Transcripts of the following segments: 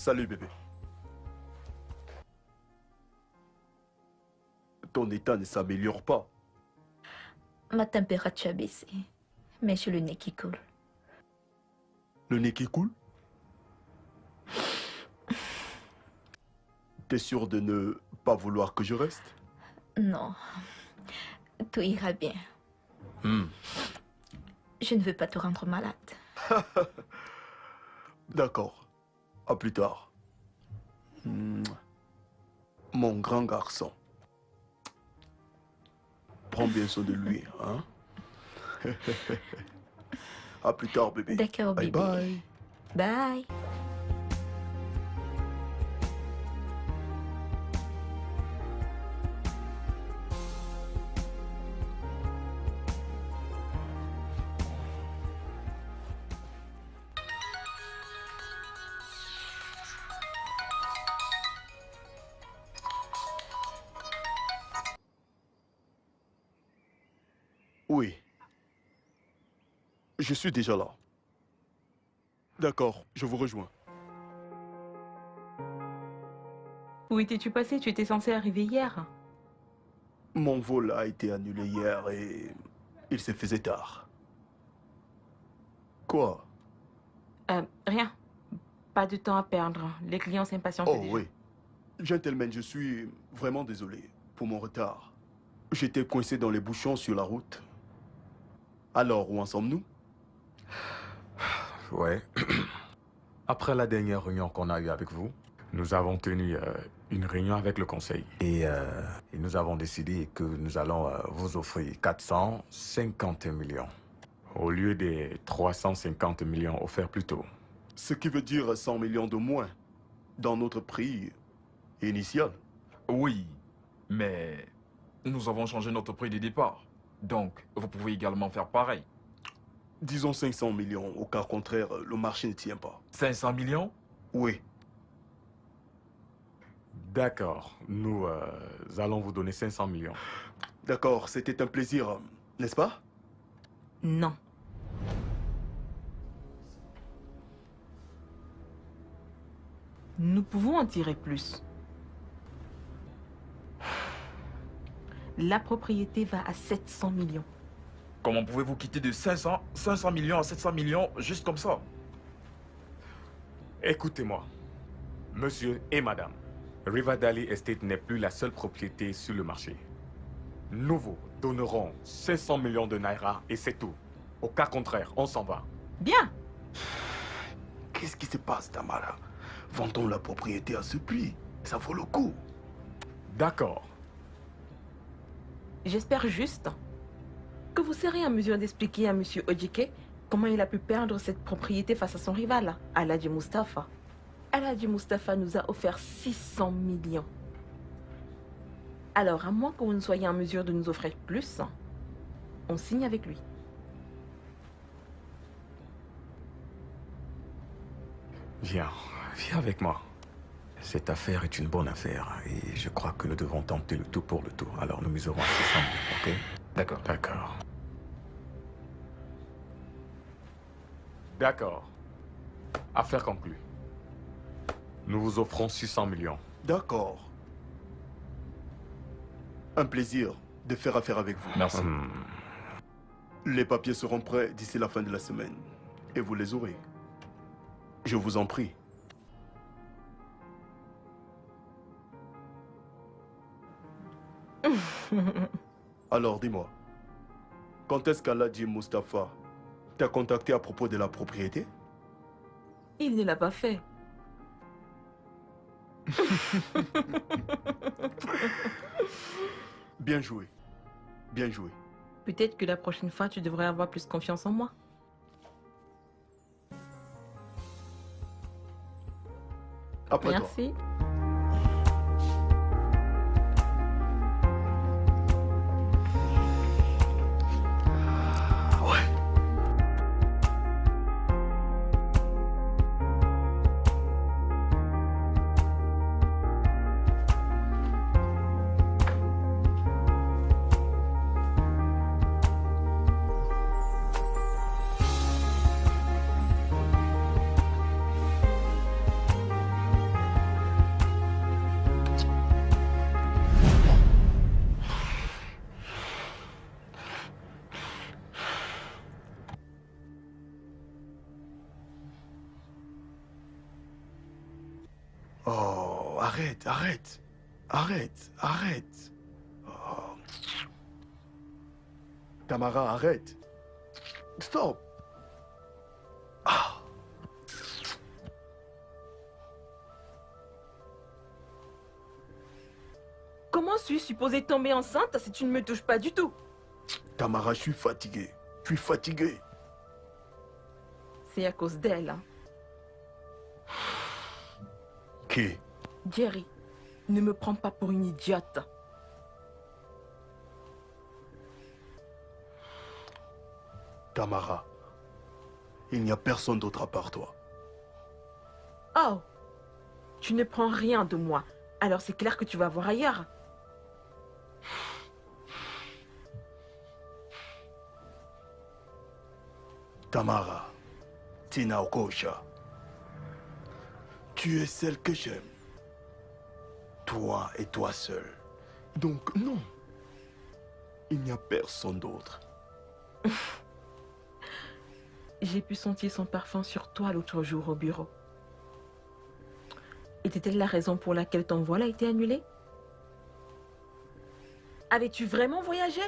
Salut bébé. Ton état ne s'améliore pas. Ma température a baissé, mais j'ai le nez qui coule. Le nez qui coule? T'es sûr de ne pas vouloir que je reste? Non, tout ira bien. Je ne veux pas te rendre malade. D'accord. À plus tard. Mon grand garçon. Prends bien soin de lui, hein? À plus tard, bébé. D'accord, bye bébé. bye. Bye. Oui. Je suis déjà là. D'accord, je vous rejoins. Où étais-tu passé? Tu étais censé arriver hier. Mon vol a été annulé hier et il se faisait tard. Quoi? Rien. Pas de temps à perdre. Les clients s'impatientent Oh déjà. oui. Gentleman, je suis vraiment désolé pour mon retard. J'étais coincé dans les bouchons sur la route. Alors, où en sommes-nous? Ouais. Après la dernière réunion qu'on a eue avec vous, nous avons tenu une réunion avec le conseil. Et nous avons décidé que nous allons vous offrir 450 millions. Au lieu des 350 millions offerts plus tôt. Ce qui veut dire 100 millions de moins dans notre prix initial. Oui, mais nous avons changé notre prix de départ. Donc, vous pouvez également faire pareil. Disons 500 millions. Au cas contraire, le marché ne tient pas. 500 millions? Oui. D'accord. Nous allons vous donner 500 millions. D'accord, c'était un plaisir, n'est-ce pas? Non. Nous pouvons en tirer plus. La propriété va à 700 millions. Comment pouvez-vous quitter de 500 millions à 700 millions juste comme ça? Écoutez-moi, monsieur et madame, Rivadali Estate n'est plus la seule propriété sur le marché. Nous vous donnerons 500 millions de naira et c'est tout. Au cas contraire, on s'en va. Bien. Qu'est-ce qui se passe, Tamara? Vendons la propriété à ce prix. Ça vaut le coup. D'accord. J'espère juste que vous serez en mesure d'expliquer à monsieur Ojike comment il a pu perdre cette propriété face à son rival, Aladji Mustafa. Aladji Mustafa nous a offert 600 millions. Alors, à moins que vous ne soyez en mesure de nous offrir plus, on signe avec lui. Viens avec moi. Cette affaire est une bonne affaire et je crois que nous devons tenter le tout pour le tout. Alors nous miserons à 600 millions, ok? D'accord. D'accord. D'accord. Affaire conclue. Nous vous offrons 600 millions. D'accord. Un plaisir de faire affaire avec vous. Merci. Les papiers seront prêts d'ici la fin de la semaine. Et vous les aurez. Je vous en prie. Alors, dis-moi. Quand est-ce qu'Aladji Mustafa t'a contacté à propos de la propriété? Il ne l'a pas fait. Bien joué. Bien joué. Peut-être que la prochaine fois, tu devrais avoir plus confiance en moi. Après toi. Merci. Oh, arrête, arrête. Arrête, arrête. Oh. Tamara, arrête. Stop. Ah. Comment suis-je supposée tomber enceinte si tu ne me touches pas du tout? Tamara, je suis fatigué. Je suis fatigué. C'est à cause d'elle. Hein. Qui? Jerry, ne me prends pas pour une idiote. Tamara, il n'y a personne d'autre à part toi. Oh, tu ne prends rien de moi. Alors c'est clair que tu vas voir ailleurs. Tamara, Tina Okosha, tu es celle que j'aime. Toi et toi seul. Donc non, il n'y a personne d'autre. J'ai pu sentir son parfum sur toi l'autre jour au bureau. Était-elle la raison pour laquelle ton vol a été annulé? Avais-tu vraiment voyagé?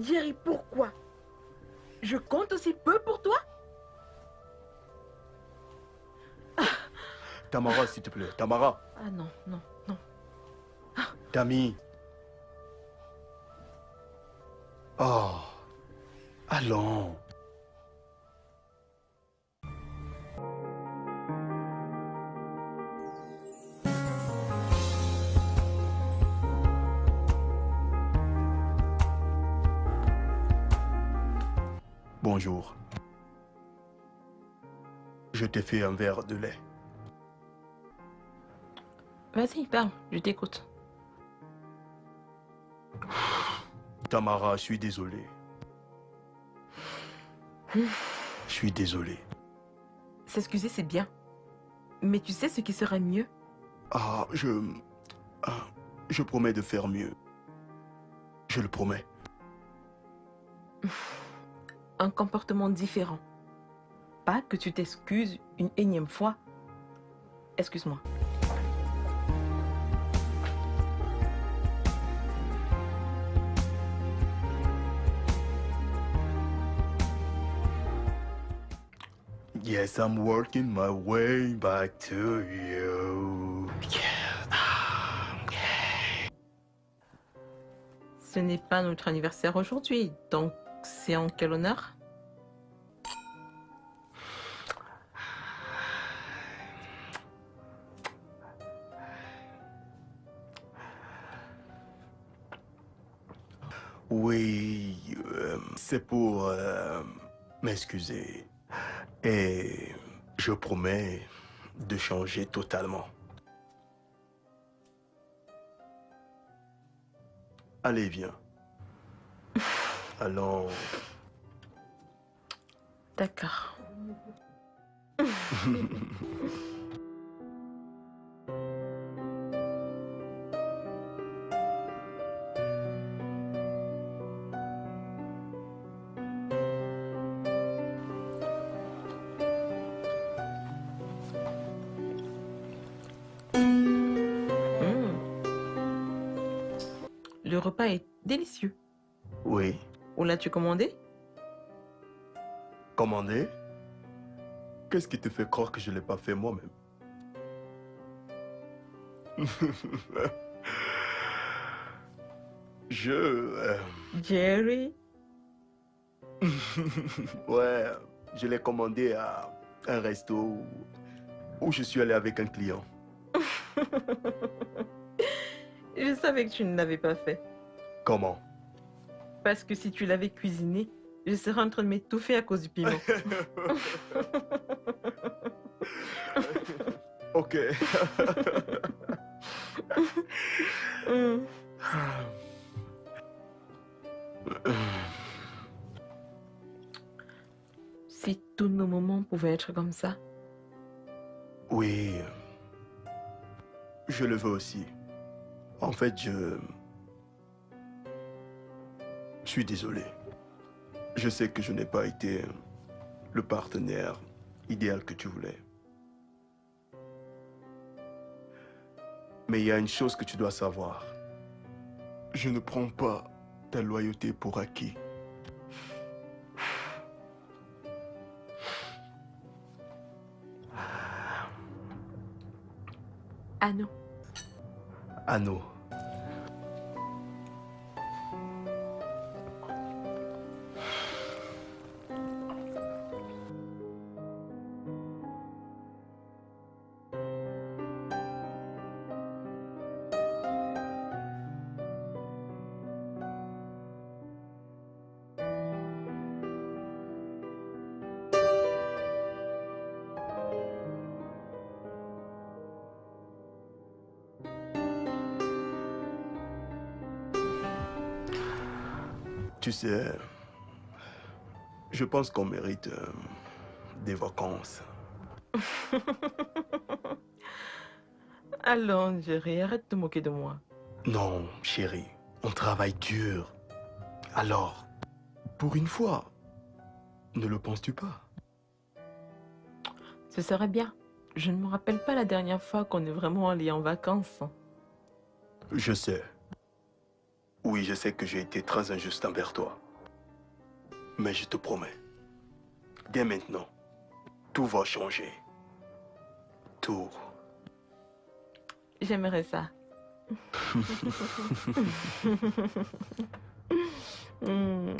Jerry, pourquoi? Je compte aussi peu pour toi? Tamara, s'il te plaît. Tamara. Ah non, non, non. Tami. Oh. Allons. Bonjour. Je t'ai fait un verre de lait. Vas-y, parle, je t'écoute. Tamara, je suis désolé. Je suis désolé. S'excuser, c'est bien. Mais tu sais ce qui serait mieux? Ah, je promets de faire mieux. Je le promets. Un comportement différent. Pas que tu t'excuses une énième fois. Excuse-moi. Yes, I'm working my way back to you. Ce n'est pas notre anniversaire aujourd'hui, donc c'est en quel honneur? Oui, c'est pour m'excuser. Et je promets de changer totalement. Allez, viens. Allons. D'accord. Le repas est délicieux. Oui. Où l'as-tu commandé? Commandé? Qu'est-ce qui te fait croire que je ne l'ai pas fait moi-même? Jerry? Ouais, je l'ai commandé à un resto où je suis allé avec un client. Je savais que tu ne l'avais pas fait. Comment? Parce que si tu l'avais cuisiné, je serais en train de m'étouffer à cause du piment. Ok. Mm. Si tous nos moments pouvaient être comme ça. Oui, je le veux aussi. En fait, je suis désolé. Je sais que je n'ai pas été le partenaire idéal que tu voulais. Mais il y a une chose que tu dois savoir. Je ne prends pas ta loyauté pour acquis. Anno, Anno. Tu sais, je pense qu'on mérite des vacances. allons, Jerry, arrête de te moquer de moi. Non, chérie, on travaille dur. Alors, pour une fois, ne le penses-tu pas? Ce serait bien. Je ne me rappelle pas la dernière fois qu'on est vraiment allé en vacances. Je sais. Oui, je sais que j'ai été très injuste envers toi. Mais je te promets, dès maintenant, tout va changer. Tout. J'aimerais ça. Hmm.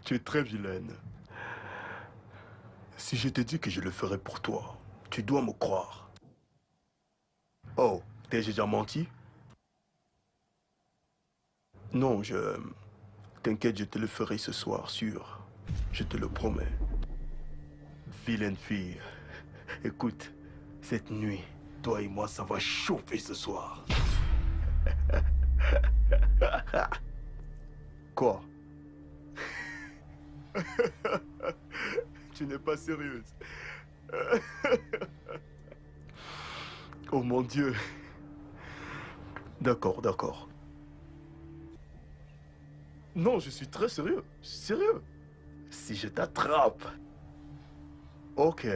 Tu es très vilaine. Si je te dis que je le ferai pour toi, tu dois me croire. Oh, t'ai-je déjà menti? Non, T'inquiète, je te le ferai ce soir, sûr. Je te le promets. Vilaine fille. Écoute, cette nuit, toi et moi, ça va chauffer ce soir. Quoi? Tu n'es pas sérieuse. Oh mon Dieu. D'accord, d'accord. Non, je suis très sérieux. Sérieux. Si je t'attrape. Ok.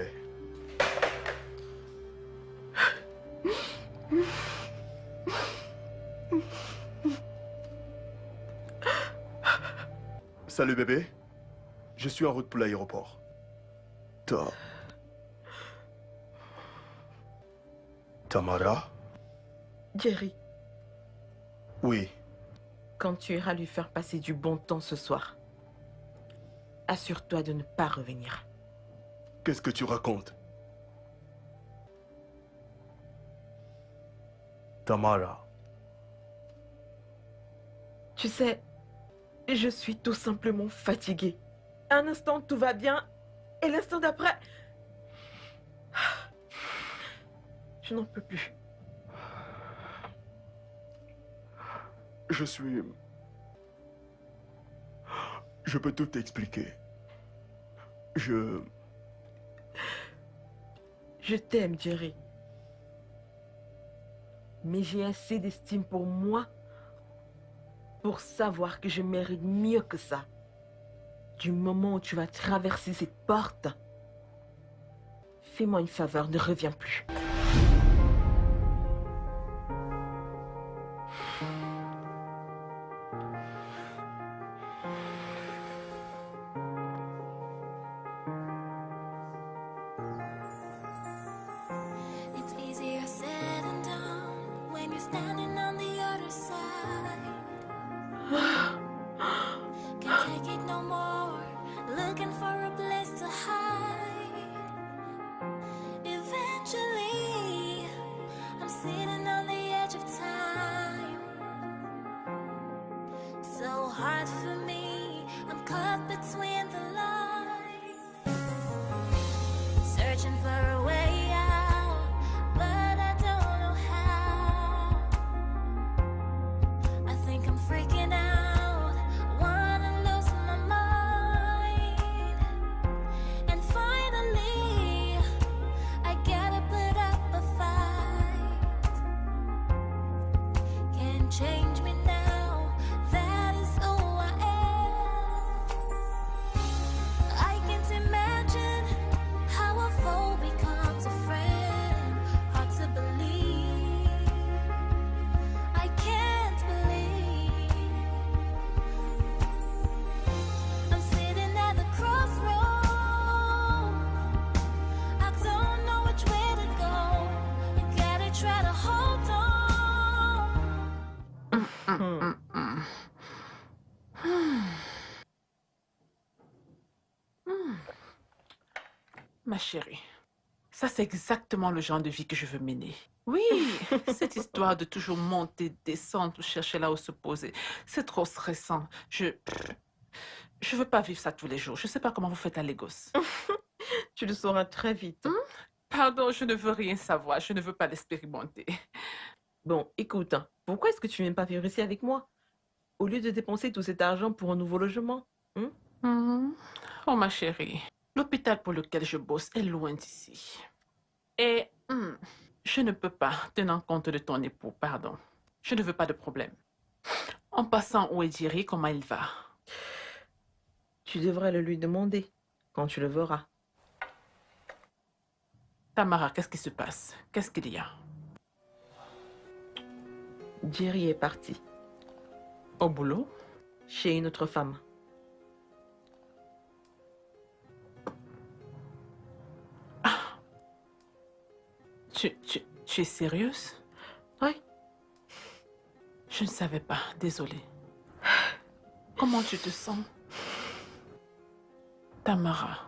Salut bébé. Je suis en route pour l'aéroport. Tamara? Jerry, Oui. quand tu iras lui faire passer du bon temps ce soir, assure-toi de ne pas revenir. Qu'est-ce que tu racontes? Tamara. Tu sais, je suis tout simplement fatiguée. Un instant, tout va bien, et l'instant d'après... Je n'en peux plus. Je peux tout t'expliquer. Je t'aime, Jerry. Mais j'ai assez d'estime pour moi pour savoir que je mérite mieux que ça. Du moment où tu vas traverser cette porte, fais-moi une faveur, ne reviens plus. It's easier said than done when you're standing on the other side. Can't take it no more, looking for a place to hide. Eventually, I'm sitting on the edge of time. So hard for me, I'm caught between the lines. Searching for a way out, but I don't know how. I think I'm freaking out, wanna lose my mind. And finally, I gotta put up a fight. Can't change me now, that is who I am. I can't imagine how a foe becomes a friend. Hard to believe, I can't believe. I'm sitting at the crossroads, I don't know which way to go. You gotta try to hold on. Ma chérie, ça c'est exactement le genre de vie que je veux mener. Oui, cette histoire de toujours monter, descendre, ou chercher là où se poser, c'est trop stressant. Je veux pas vivre ça tous les jours. Je sais pas comment vous faites à Lagos. Tu le sauras très vite. Pardon, je ne veux rien savoir. Je ne veux pas l'expérimenter. Bon, écoute, hein, pourquoi est-ce que tu viens pas vivre ici avec moi? Au lieu de dépenser tout cet argent pour un nouveau logement. Oh ma chérie, l'hôpital pour lequel je bosse est loin d'ici. Et je ne peux pas, tenant compte de ton époux, pardon. Je ne veux pas de problème. En passant, où est Jerry? Comment il va? Tu devrais le lui demander quand tu le verras. Tamara, qu'est-ce qui se passe? Qu'est-ce qu'il y a? Jerry est parti Au boulot? chez une autre femme. Tu es sérieuse? Oui. Je ne savais pas, désolée. Comment tu te sens? Tamara.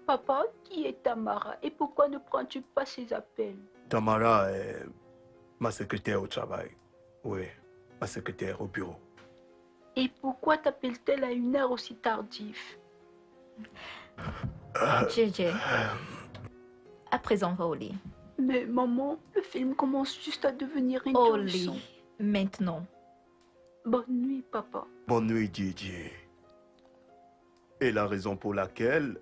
Papa, qui est Tamara et pourquoi ne prends-tu pas ses appels? Tamara est ma secrétaire au travail. Oui, ma secrétaire au bureau. Et pourquoi t'appelle-t-elle à une heure aussi tardive? JJ, à présent, va au lit. Mais maman, le film commence juste à devenir Au intéressant. lit, maintenant. Bonne nuit, papa. Bonne nuit, Didier. Et la raison pour laquelle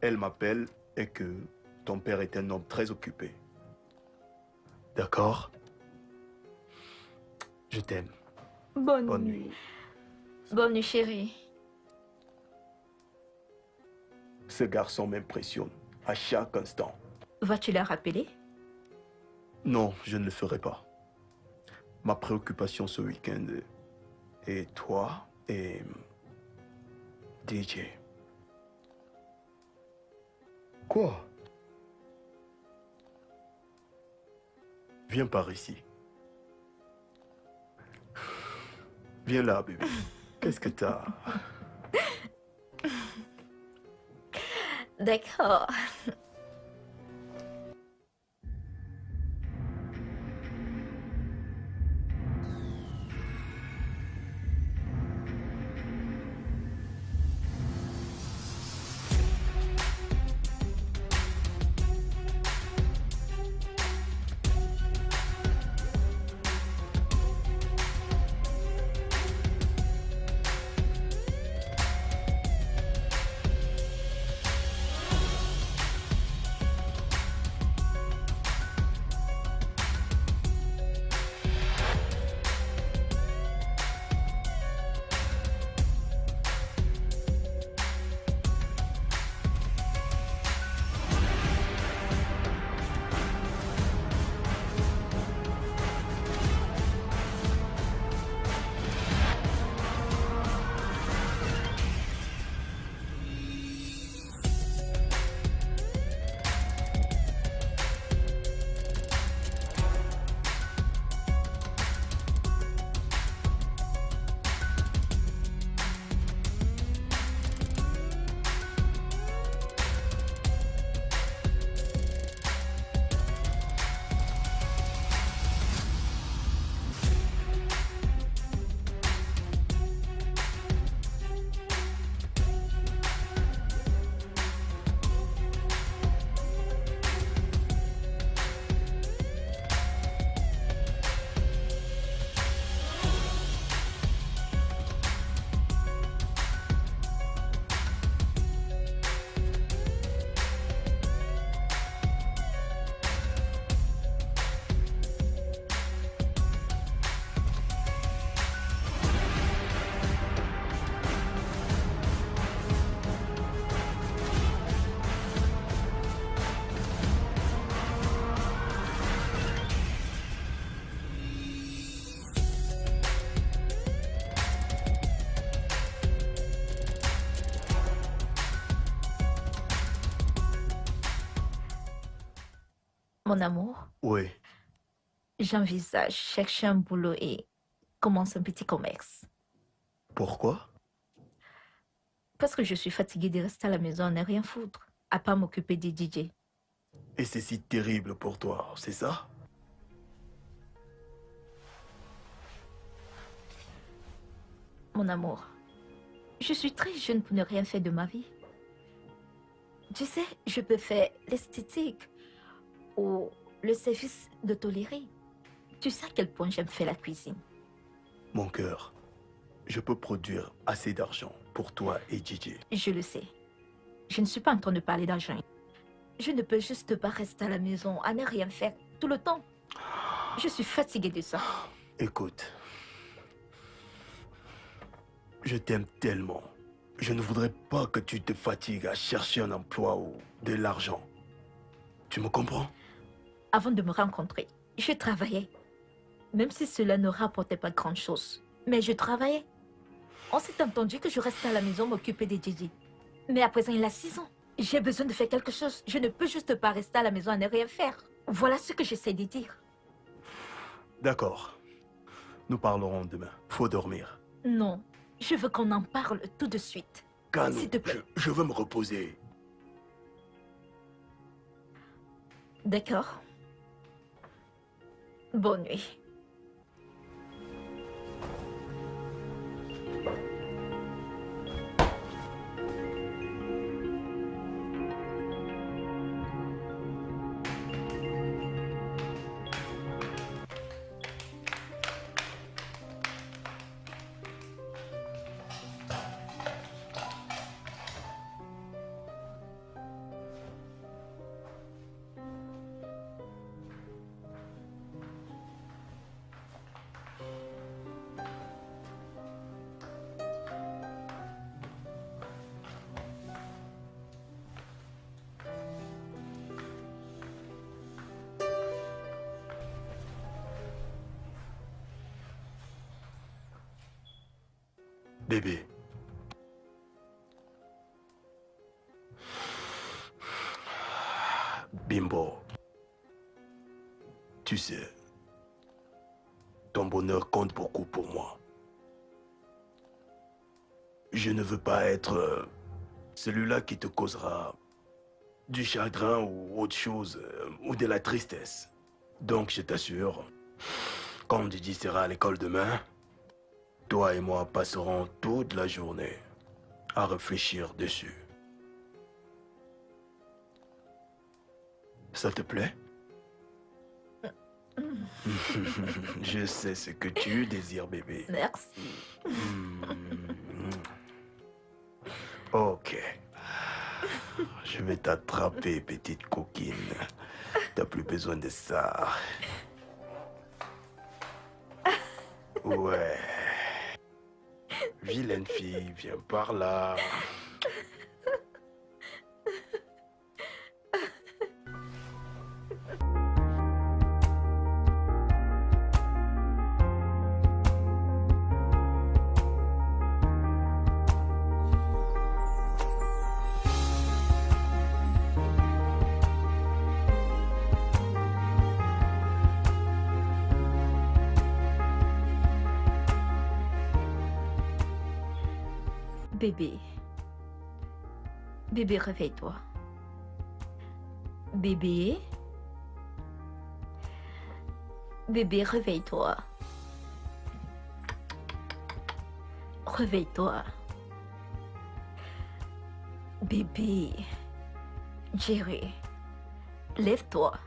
elle m'appelle est que ton père est un homme très occupé. D'accord? Je t'aime. Bonne, Bonne nuit. nuit. Bonne nuit, chérie. Ce garçon m'impressionne à chaque instant. Vas-tu la rappeler? Non, je ne le ferai pas. Ma préoccupation ce week-end est toi et DJ. Quoi? Viens par ici. Viens là, bébé. Qu'est-ce que t'as? D'accord. Mon amour, Oui, j'envisage chercher un boulot et commencer un petit commerce. pourquoi? Parce que je suis fatiguée de rester à la maison à ne rien foutre, à pas m'occuper des DJ. Et c'est si terrible pour toi, c'est ça? Mon amour, je suis très jeune pour ne rien faire de ma vie. Tu sais, je peux faire l'esthétique ou le service de tolérer. Tu sais à quel point j'aime faire la cuisine. Mon cœur, je peux produire assez d'argent pour toi et Gigi. Je le sais. Je ne suis pas en train de parler d'argent. Je ne peux juste pas rester à la maison à ne rien faire tout le temps. Je suis fatiguée de ça. Écoute, je t'aime tellement. Je ne voudrais pas que tu te fatigues à chercher un emploi ou de l'argent. Tu me comprends? Avant de me rencontrer, je travaillais. Même si cela ne rapportait pas grand-chose. Mais je travaillais. On s'est entendu que je restais à la maison m'occuper des Gigi. Mais à présent, il a 6 ans. J'ai besoin de faire quelque chose. Je ne peux juste pas rester à la maison à ne rien faire. Voilà ce que j'essaie de dire. D'accord. Nous parlerons demain. Faut dormir. Non, je veux qu'on en parle tout de suite. Cano, S'il te plaît. je veux me reposer. D'accord. Bonne nuit. Bébé. Bimbo. Tu sais, ton bonheur compte beaucoup pour moi. Je ne veux pas être celui-là qui te causera du chagrin ou autre chose, ou de la tristesse. Donc je t'assure, quand Didi sera à l'école demain, toi et moi passerons toute la journée à réfléchir dessus. Ça te plaît? Je sais ce que tu désires, bébé. Merci. Ok. Je vais t'attraper, petite coquine. T'as plus besoin de ça. Ouais. Vilaine fille, viens par là. Bébé. Bébé, réveille-toi. Bébé. Bébé, réveille-toi. Réveille-toi. Bébé. Jerry. Lève-toi.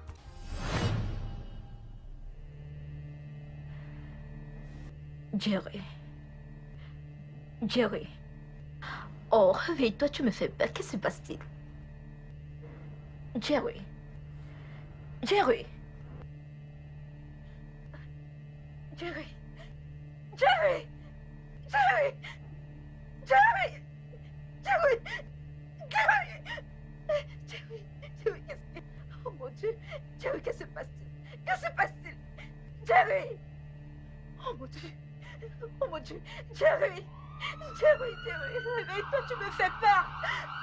Jerry. Jerry. Oh, réveille-toi, tu me fais peur. Qu'est-ce qui se passe-t-il? Jerry. Jerry. Jerry. Jerry. Jerry. Jerry. Jerry. Jerry. Jerry. Jerry, qu'est-ce que... Oh mon Dieu. Jerry, qu'est-ce qui se passe-t-il? Qu'est-ce qui se passe-t-il? Jerry. Oh mon Dieu. Oh mon Dieu. Jerry. Jerry, Jerry, réveille-toi, tu me fais peur.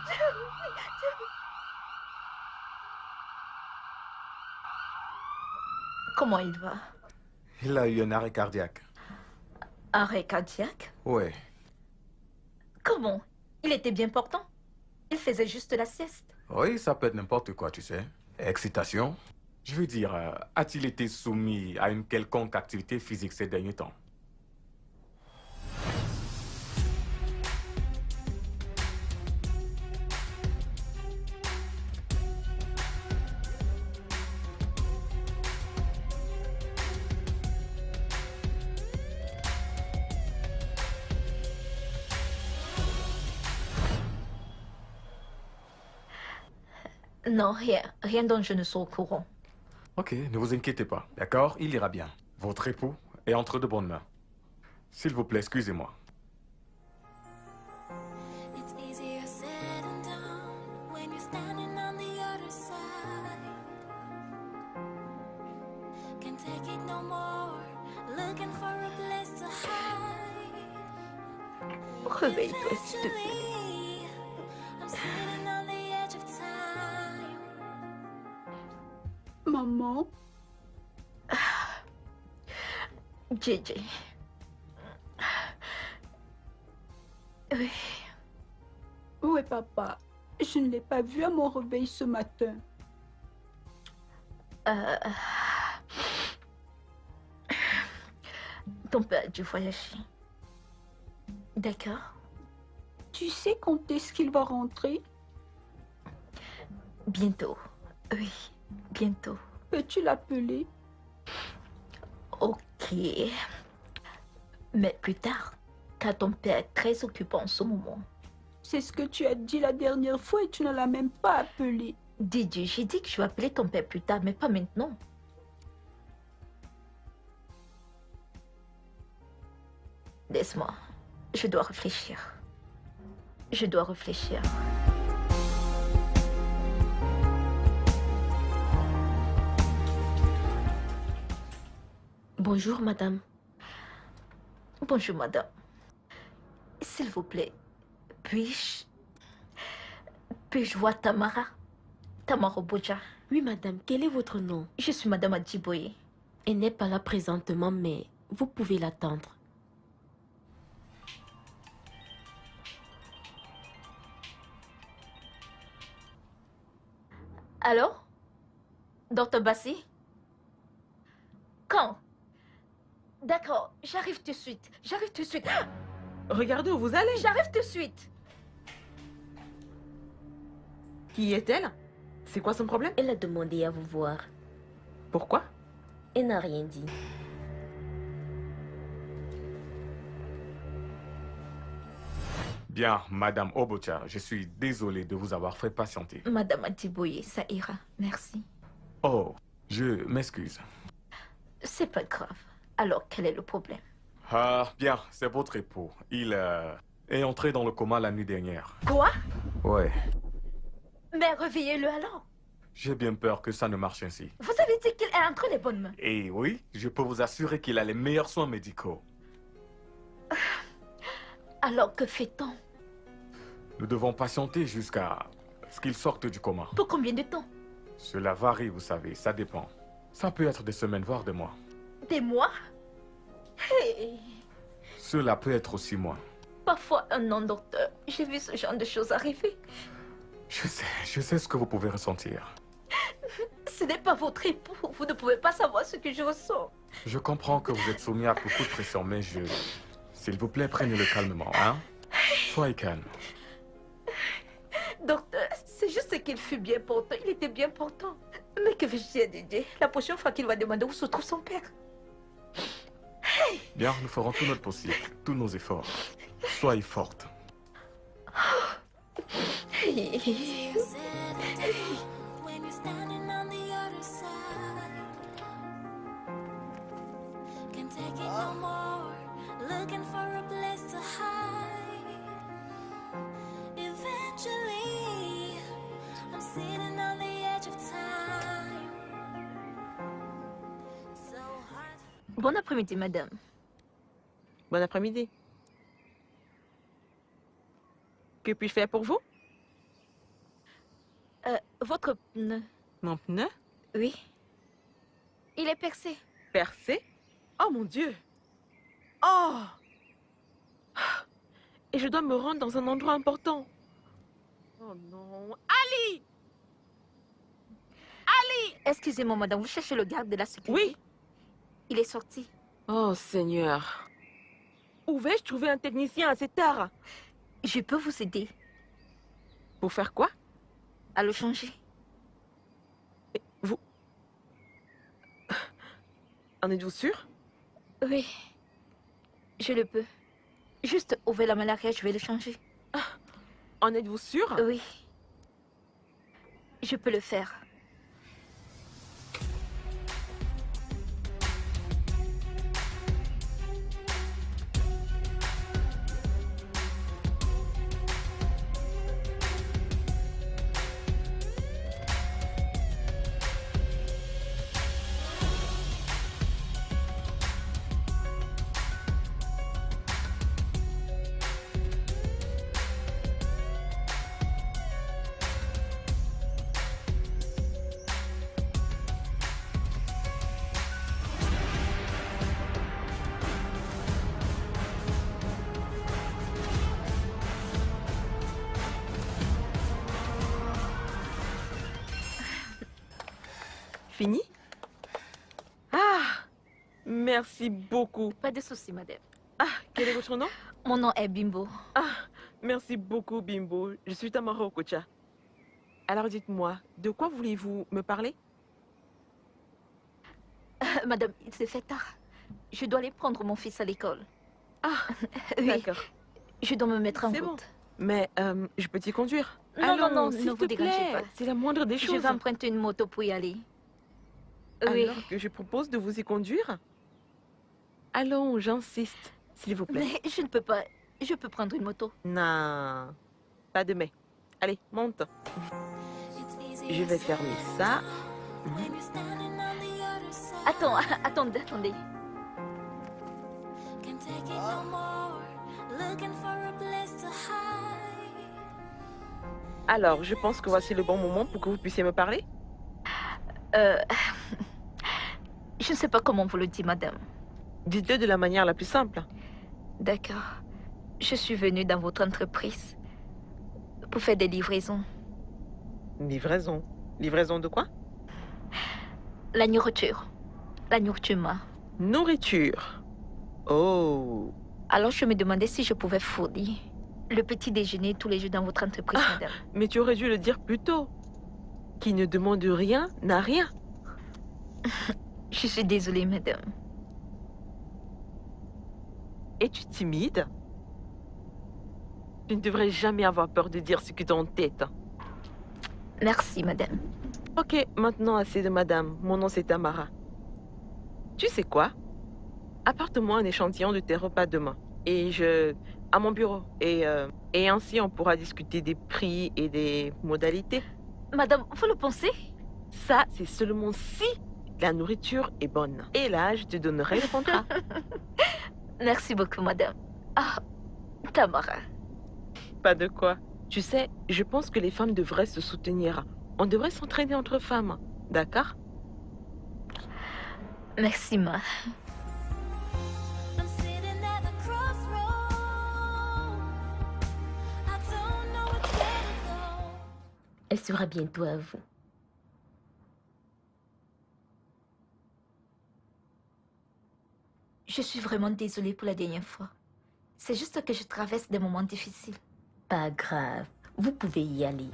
Jerry, Jerry. Comment il va? Il a eu un arrêt cardiaque. Arrêt cardiaque? Ouais. Comment? Il était bien portant. Il faisait juste la sieste. Oui, ça peut être n'importe quoi, tu sais. Excitation. Je veux dire, a-t-il été soumis à une quelconque activité physique ces derniers temps? Non, rien. Rien dont je ne sois au courant. Ok, ne vous inquiétez pas. D'accord, il ira bien. Votre époux est entre de bonnes mains. S'il vous plaît, excusez-moi. It's easier said than done when you're standing on the other side. Can't take it no more, looking for a place to hide. Réveille-toi, s'il te plaît. Eventually, I'm sitting on the edge of time. Maman, JJ. Oui. où est papa? Je ne l'ai pas vu à mon réveil ce matin. Ton père a dû voyager. D'accord. Tu sais quand est-ce qu'il va rentrer? Bientôt. Oui, bientôt. Peux-tu l'appeler? Ok. Mais plus tard, car ton père est très occupé en ce moment. C'est ce que tu as dit la dernière fois et tu ne l'as même pas appelé. Didier, j'ai dit que je vais appeler ton père plus tard, mais pas maintenant. Laisse-moi. Je dois réfléchir. Je dois réfléchir. Bonjour, madame. Bonjour, madame. S'il vous plaît, puis-je voir Tamara? Tamara Boja. Oui, madame, quel est votre nom? Je suis madame Adjiboye. Elle n'est pas là présentement, mais vous pouvez l'attendre. Allô? Docteur Bassi? Quand? D'accord, j'arrive tout de suite. J'arrive tout de suite. Regardez où vous allez. J'arrive tout de suite. Qui est-elle? C'est quoi son problème? Elle a demandé à vous voir. Pourquoi? Elle n'a rien dit. Bien, Madame Obocha, je suis désolé de vous avoir fait patienter. Madame Atiboye, ça ira. Merci. Oh, je m'excuse. C'est pas grave. Alors, quel est le problème? Ah, bien, c'est votre époux. Il est entré dans le coma la nuit dernière. Quoi? Ouais, Mais réveillez-le alors. j'ai bien peur que ça ne marche ainsi. Vous avez dit qu'il est entre les bonnes mains. Et oui, je peux vous assurer qu'il a les meilleurs soins médicaux. Alors, que fait-on? Nous devons patienter jusqu'à ce qu'il sorte du coma. Pour combien de temps? Cela varie, vous savez, ça dépend. Ça peut être des semaines, voire des mois. Des mois? Hey. Cela peut être aussi mois. Parfois un an, docteur. J'ai vu ce genre de choses arriver. Je sais ce que vous pouvez ressentir. Ce n'est pas votre époux. Vous ne pouvez pas savoir ce que je ressens. Je comprends que vous êtes soumis à beaucoup de pression, mais s'il vous plaît, prenez-le calmement, hein? Soyez calme. Docteur, c'est juste qu'il fut bien portant. Il était bien portant. Mais que vais-je dire à Didier? La prochaine fois qu'il va demander où se trouve son père. Bien, nous ferons tout notre possible, tous nos efforts. Soyez forte. Easier said than done when you're standing on the other side. Can't take it no more. Looking for a place to hide. Eventually, I'm sitting on the edge of time. So hard. Bon après-midi, madame. Bon après-midi. Que puis-je faire pour vous? Votre pneu. Mon pneu? Oui. Il est percé. Percé? Oh mon Dieu! Oh! Et je dois me rendre dans un endroit important. Oh non. Ali! Excusez-moi, madame, vous cherchez le garde de la sécurité? Oui. Il est sorti. Oh Seigneur. Où vais-je trouver un technicien à cette heure? Je peux vous aider Pour faire quoi? à le changer. Vous... En êtes-vous sûr? Oui. Je le peux. Juste ouvrez la main arrière, je vais le changer. En êtes-vous sûr? Oui. Je peux le faire. Fini? Ah! Merci beaucoup. Pas de souci, madame. Ah, quel est votre nom? Mon nom est Bimbo. Ah, merci beaucoup, Bimbo. Je suis Tamara Okocha. Alors dites-moi, de quoi voulez-vous me parler? Madame, il s'est fait tard. Je dois aller prendre mon fils à l'école. Ah, Oui, d'accord. je dois me mettre en C'est bon. route. Mais je peux t'y conduire? Non, non, non, s'il ne vous te dérangez plaît. pas. C'est la moindre des Je choses. vais emprunter une moto pour y aller. Oui, Alors que je propose de vous y conduire? Allons, j'insiste, s'il vous plaît. mais je ne peux pas. Je peux prendre une moto. Non, pas de mais. Allez, monte. It's Je easier vais said fermer than ça. done when you're standing on the other side. Attendez. Can't take it no more. Looking for a place to hide. Alors, je pense que voici le bon moment pour que vous puissiez me parler. Je ne sais pas comment vous le dites, madame. Dites-le de la manière la plus simple. D'accord. Je suis venue dans votre entreprise pour faire des livraisons. Livraison. Livraison de quoi? La nourriture. La nourriture, ma. Nourriture. Oh. Alors je me demandais si je pouvais fournir le petit déjeuner tous les jours dans votre entreprise, madame. Mais tu aurais dû le dire plus tôt. Qui ne demande rien n'a rien. Je suis désolée, madame. Es-tu timide? Tu ne devrais jamais avoir peur de dire ce que tu as en tête. Merci, madame. Ok, maintenant assez de madame. Mon nom c'est Tamara. Tu sais quoi? Apporte-moi un échantillon de tes repas demain. À mon bureau. Et ainsi on pourra discuter des prix et des modalités. Madame, vous le pensez? Ça, c'est seulement si la nourriture est bonne. Et là, je te donnerai le contrat. Merci beaucoup, madame. Ah, Tamara. Pas de quoi. Tu sais, je pense que les femmes devraient se soutenir. On devrait s'entraider entre femmes. D'accord? Merci, ma. I'm sitting at the crossroads. I don't know which way to go. Elle sera bientôt à vous. Je suis vraiment désolée pour la dernière fois. C'est juste que je traverse des moments difficiles. Pas grave. Vous pouvez y aller.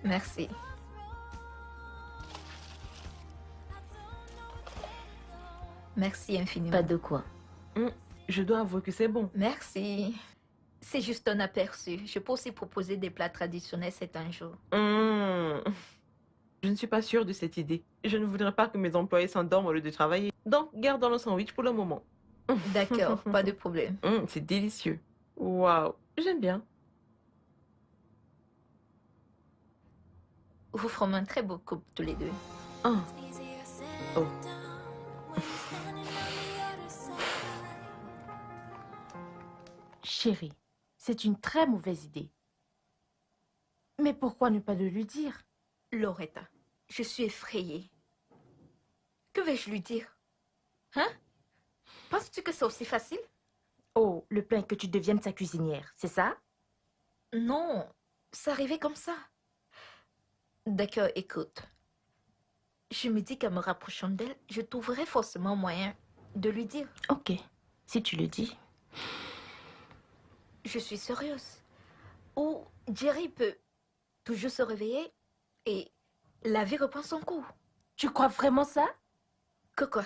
Merci. Merci infiniment. Pas de quoi. Je dois avouer que c'est bon. Merci. C'est juste un aperçu. Je peux aussi proposer des plats traditionnels certains jours. Je ne suis pas sûre de cette idée. Je ne voudrais pas que mes employés s'endorment au lieu de travailler. Donc, gardons le sandwich pour le moment. D'accord, pas de problème. C'est délicieux. Waouh, j'aime bien. Vous formez un très beau couple tous les deux. Ah, It's easier said Oh. than done when you're standing on the other side. Chérie, c'est une très mauvaise idée. Mais pourquoi ne pas le lui dire? Loretta, je suis effrayée. Que vais-je lui dire? Hein? Penses-tu que c'est aussi facile? Oh, le plan est que tu deviennes sa cuisinière, c'est ça? Non, c'est arrivé comme ça. D'accord, écoute. Je me dis qu'en me rapprochant d'elle, je trouverai forcément moyen de lui dire. Ok, si tu le dis. Je suis sérieuse. Ou Jerry peut toujours se réveiller et la vie reprend son cours. Tu crois vraiment ça? Que quoi?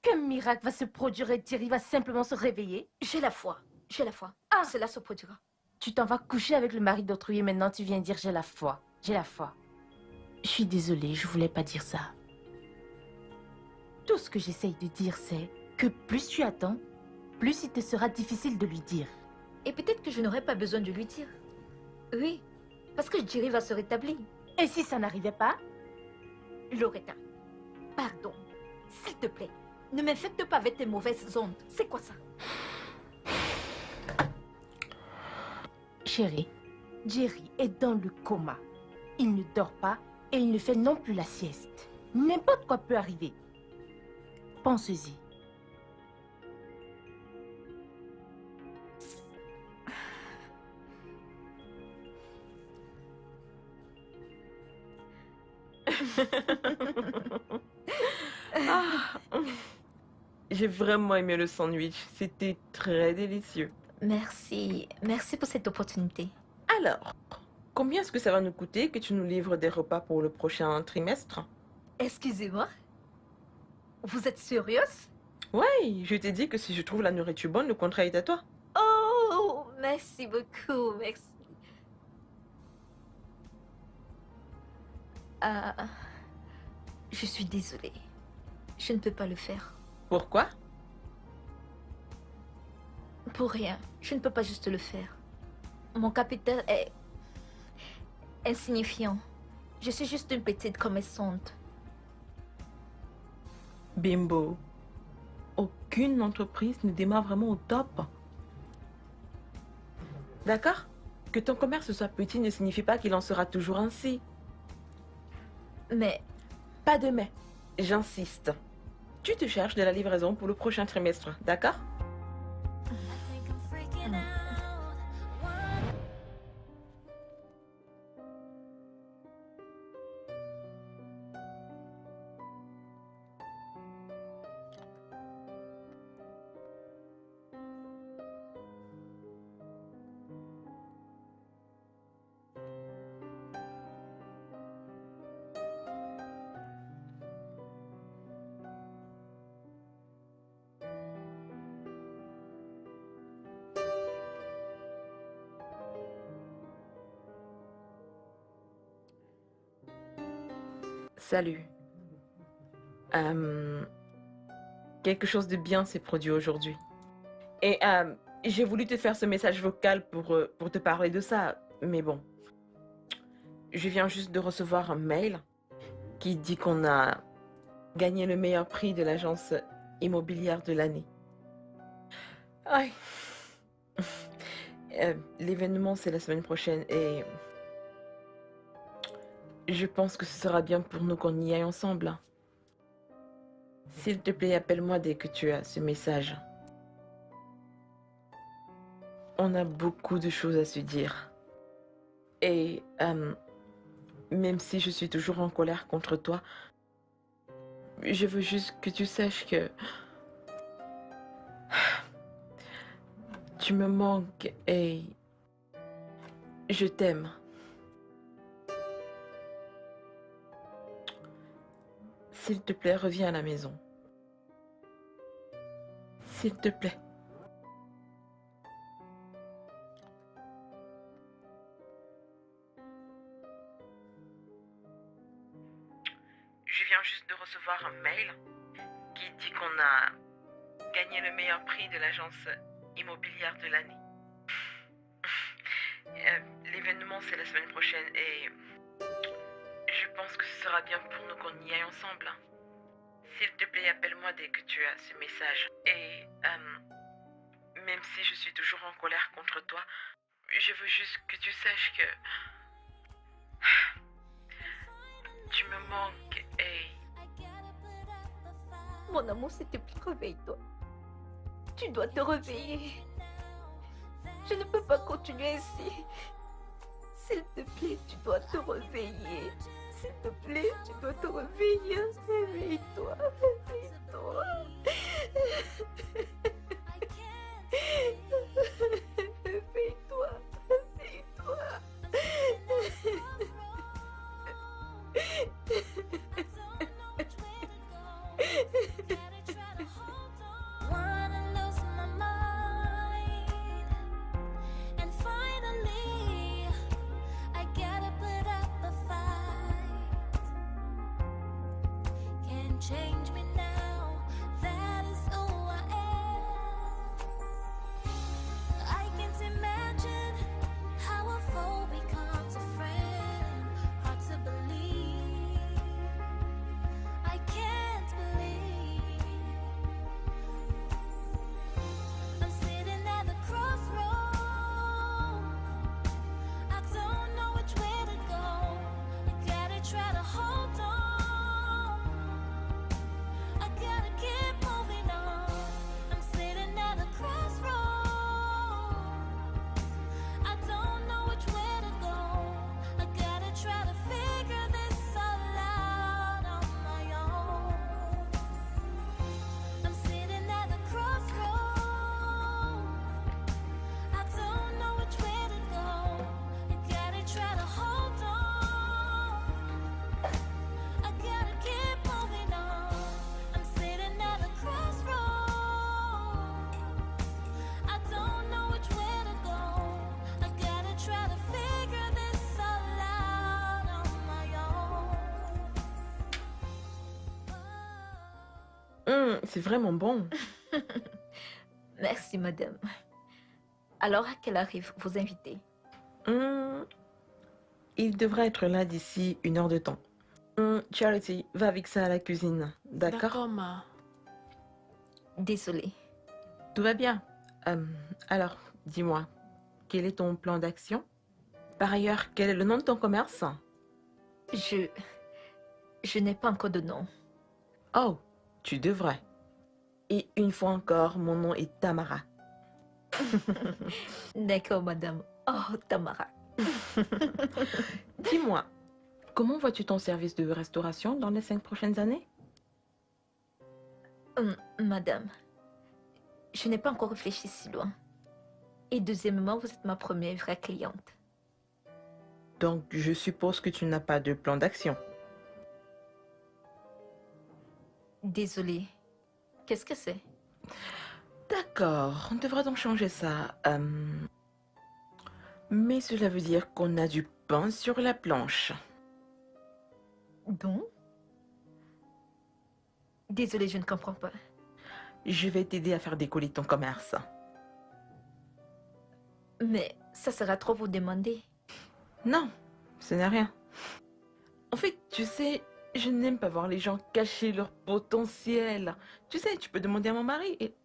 Qu'un miracle va se produire et Thierry va simplement se réveiller? J'ai la foi. J'ai la foi. Ah. Cela se produira. Tu t'en vas coucher avec le mari d'autrui et maintenant tu viens dire j'ai la foi. J'ai la foi. Je suis désolée, je voulais pas dire ça. Tout ce que j'essaye de dire, c'est que plus tu attends, plus il te sera difficile de lui dire. Et peut-être que je n'aurai pas besoin de lui dire. Oui, parce que Jerry va se rétablir. Et si ça n'arrivait pas? Loretta, pardon. S'il te plaît, ne m'infecte pas avec tes mauvaises ondes. C'est quoi ça? Chérie, Jerry est dans le coma. Il ne dort pas et il ne fait non plus la sieste. N'importe quoi peut arriver. Pense-y. j'ai vraiment aimé le sandwich. C'était très délicieux. Merci. Merci pour cette opportunité. Alors, combien est-ce que ça va nous coûter que tu nous livres des repas pour le prochain trimestre? Excusez-moi. Vous êtes sérieuse? Oui, je t'ai dit que si je trouve la nourriture bonne, le contrat est à toi. Oh, merci beaucoup. Merci. Je suis désolée. Je ne peux pas le faire. Pourquoi? Pour rien. Je ne peux pas juste le faire. Mon capital est insignifiant. Je suis juste une petite commerçante. Bimbo, aucune entreprise ne démarre vraiment au top. D'accord? Que ton commerce soit petit ne signifie pas qu'il en sera toujours ainsi. Mais Pas de mais. J'insiste. Tu te cherches de la livraison pour le prochain trimestre, d'accord? I think I'm freaking out. One Salut. Quelque chose de bien s'est produit aujourd'hui. Et j'ai voulu te faire ce message vocal pour te parler de ça, mais bon. Je viens juste de recevoir un mail qui dit qu'on a gagné le meilleur prix de l'agence immobilière de l'année. Aïe. L'événement, c'est la semaine prochaine et je pense que ce sera bien pour nous qu'on y aille ensemble. S'il te plaît, appelle-moi dès que tu as ce message. On a beaucoup de choses à se dire. Et même si je suis toujours en colère contre toi, je veux juste que tu saches que tu me manques et je t'aime. S'il te plaît, reviens à la maison. S'il te plaît. Je viens juste de recevoir un mail qui dit qu'on a gagné le meilleur prix de l'agence immobilière de l'année. L'événement, c'est la semaine prochaine et je pense que ce sera bien pour nous qu'on y aille ensemble. S'il te plaît, appelle-moi dès que tu as ce message. Et même si je suis toujours en colère contre toi, je veux juste que tu saches que tu me manques et... Mon amour, s'il te plaît, réveille-toi. Tu dois te réveiller. Je ne peux pas continuer ainsi. S'il te plaît, tu dois te réveiller. S'il te plaît, tu dois te réveiller. Réveille-toi, réveille-toi. Réveille-toi, réveille-toi. Wanna lose my mind, and finally I gotta put up a fight. Can't change me now, that is who I am. I can't imagine how a foe becomes a friend. Hard to believe, I can't believe I'm sitting at the crossroads. I don't know which way to go. I gotta try to hold on. I gotta keep moving on. I'm sitting at the crossroads. I don't know which way to go. I gotta try to figure this all out on my own. I'm sitting at the crossroads. I don't know which way to go. I gotta try to hold on. I gotta keep moving on. I'm sitting at the crossroads. I don't know which way to go. I gotta try to figure this all out on my own. C'est vraiment bon. Merci, madame. Alors, à quelle arrive vos invités? Il devrait être là d'ici 1 heure de temps. Charity, va avec ça à la cuisine. D'accord? Ma. Désolée. Tout va bien. Alors, dis-moi, quel est ton plan d'action? Par ailleurs, quel est le nom de ton commerce? Je n'ai pas encore de nom. Oh, tu devrais. Et une fois encore, mon nom est Tamara. D'accord, madame. Oh, Tamara. Dis-moi, comment vois-tu ton service de restauration dans les 5 prochaines années? Madame, je n'ai pas encore réfléchi si loin. Et deuxièmement, vous êtes ma première vraie cliente. Donc, je suppose que tu n'as pas de plan d'action. Désolée. Qu'est-ce que c'est? D'accord, on devrait donc changer ça. Mais cela veut dire qu'on a du pain sur la planche. Donc, Désolée, je ne comprends pas. Je vais t'aider à faire décoller ton commerce. Mais ça sera trop vous demander. Non, ce n'est rien. En fait, tu sais, je n'aime pas voir les gens cacher leur potentiel. Tu sais, tu peux demander à mon mari et...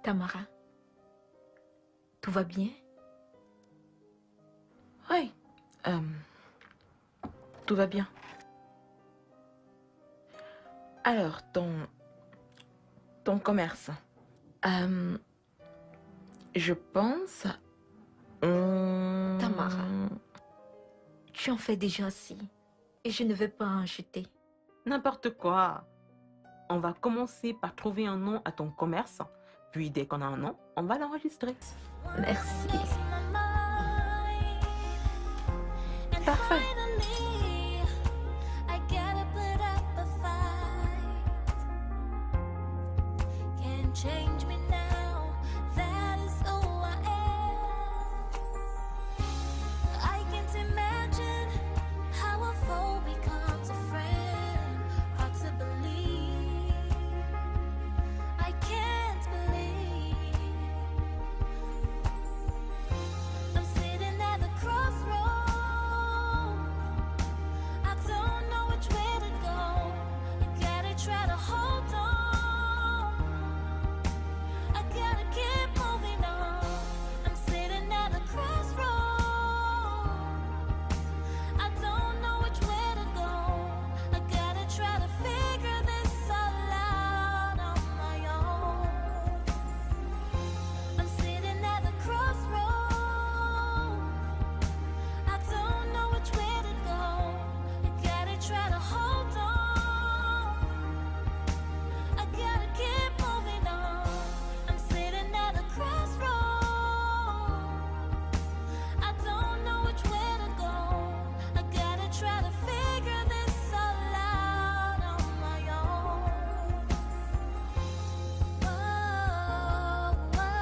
Tamara, tout va bien? Oui, tout va bien. Alors, ton commerce. Je pense... Tamara, tu en fais déjà assez. Et je ne veux pas en jeter. N'importe quoi. On va commencer par trouver un nom à ton commerce. Puis dès qu'on a un nom, on va l'enregistrer. Merci. Parfait. I gotta put up a fight. Can't change me now. That is who I am. I can't imagine how a foe becomes a friend. Hard to believe. I can't believe. I'm sitting at the crossroads. I don't know which way to go. I gotta try to hold on. I gotta keep moving on. I'm sitting at a crossroads. I don't know which way to go. I gotta try to figure this all out on my own. I'm sitting at the crossroads. I don't know which way to go. I gotta try to hold on. I gotta keep moving on. I'm sitting at a crossroads. I don't know which way to go. I gotta try to figure this all out on my own. Whoa, whoa,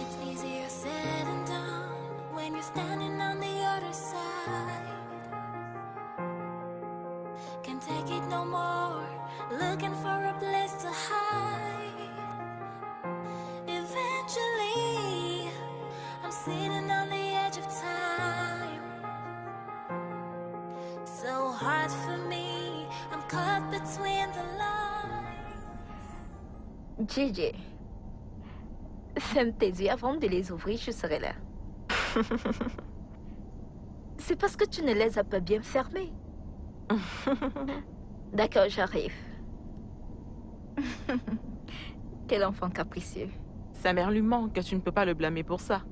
It's easier said than done when you're standing on the other side. Can't take it no more, looking for a place to hide. Eventually, I'm sitting on the edge of time. So hard for me, I'm caught between the lines. JJ, ferme tes yeux avant de les ouvrir, je serai là. C'est parce que tu ne les as pas bien fermés. D'accord, j'arrive. Quel enfant capricieux. Sa mère lui manque, tu ne peux pas le blâmer pour ça.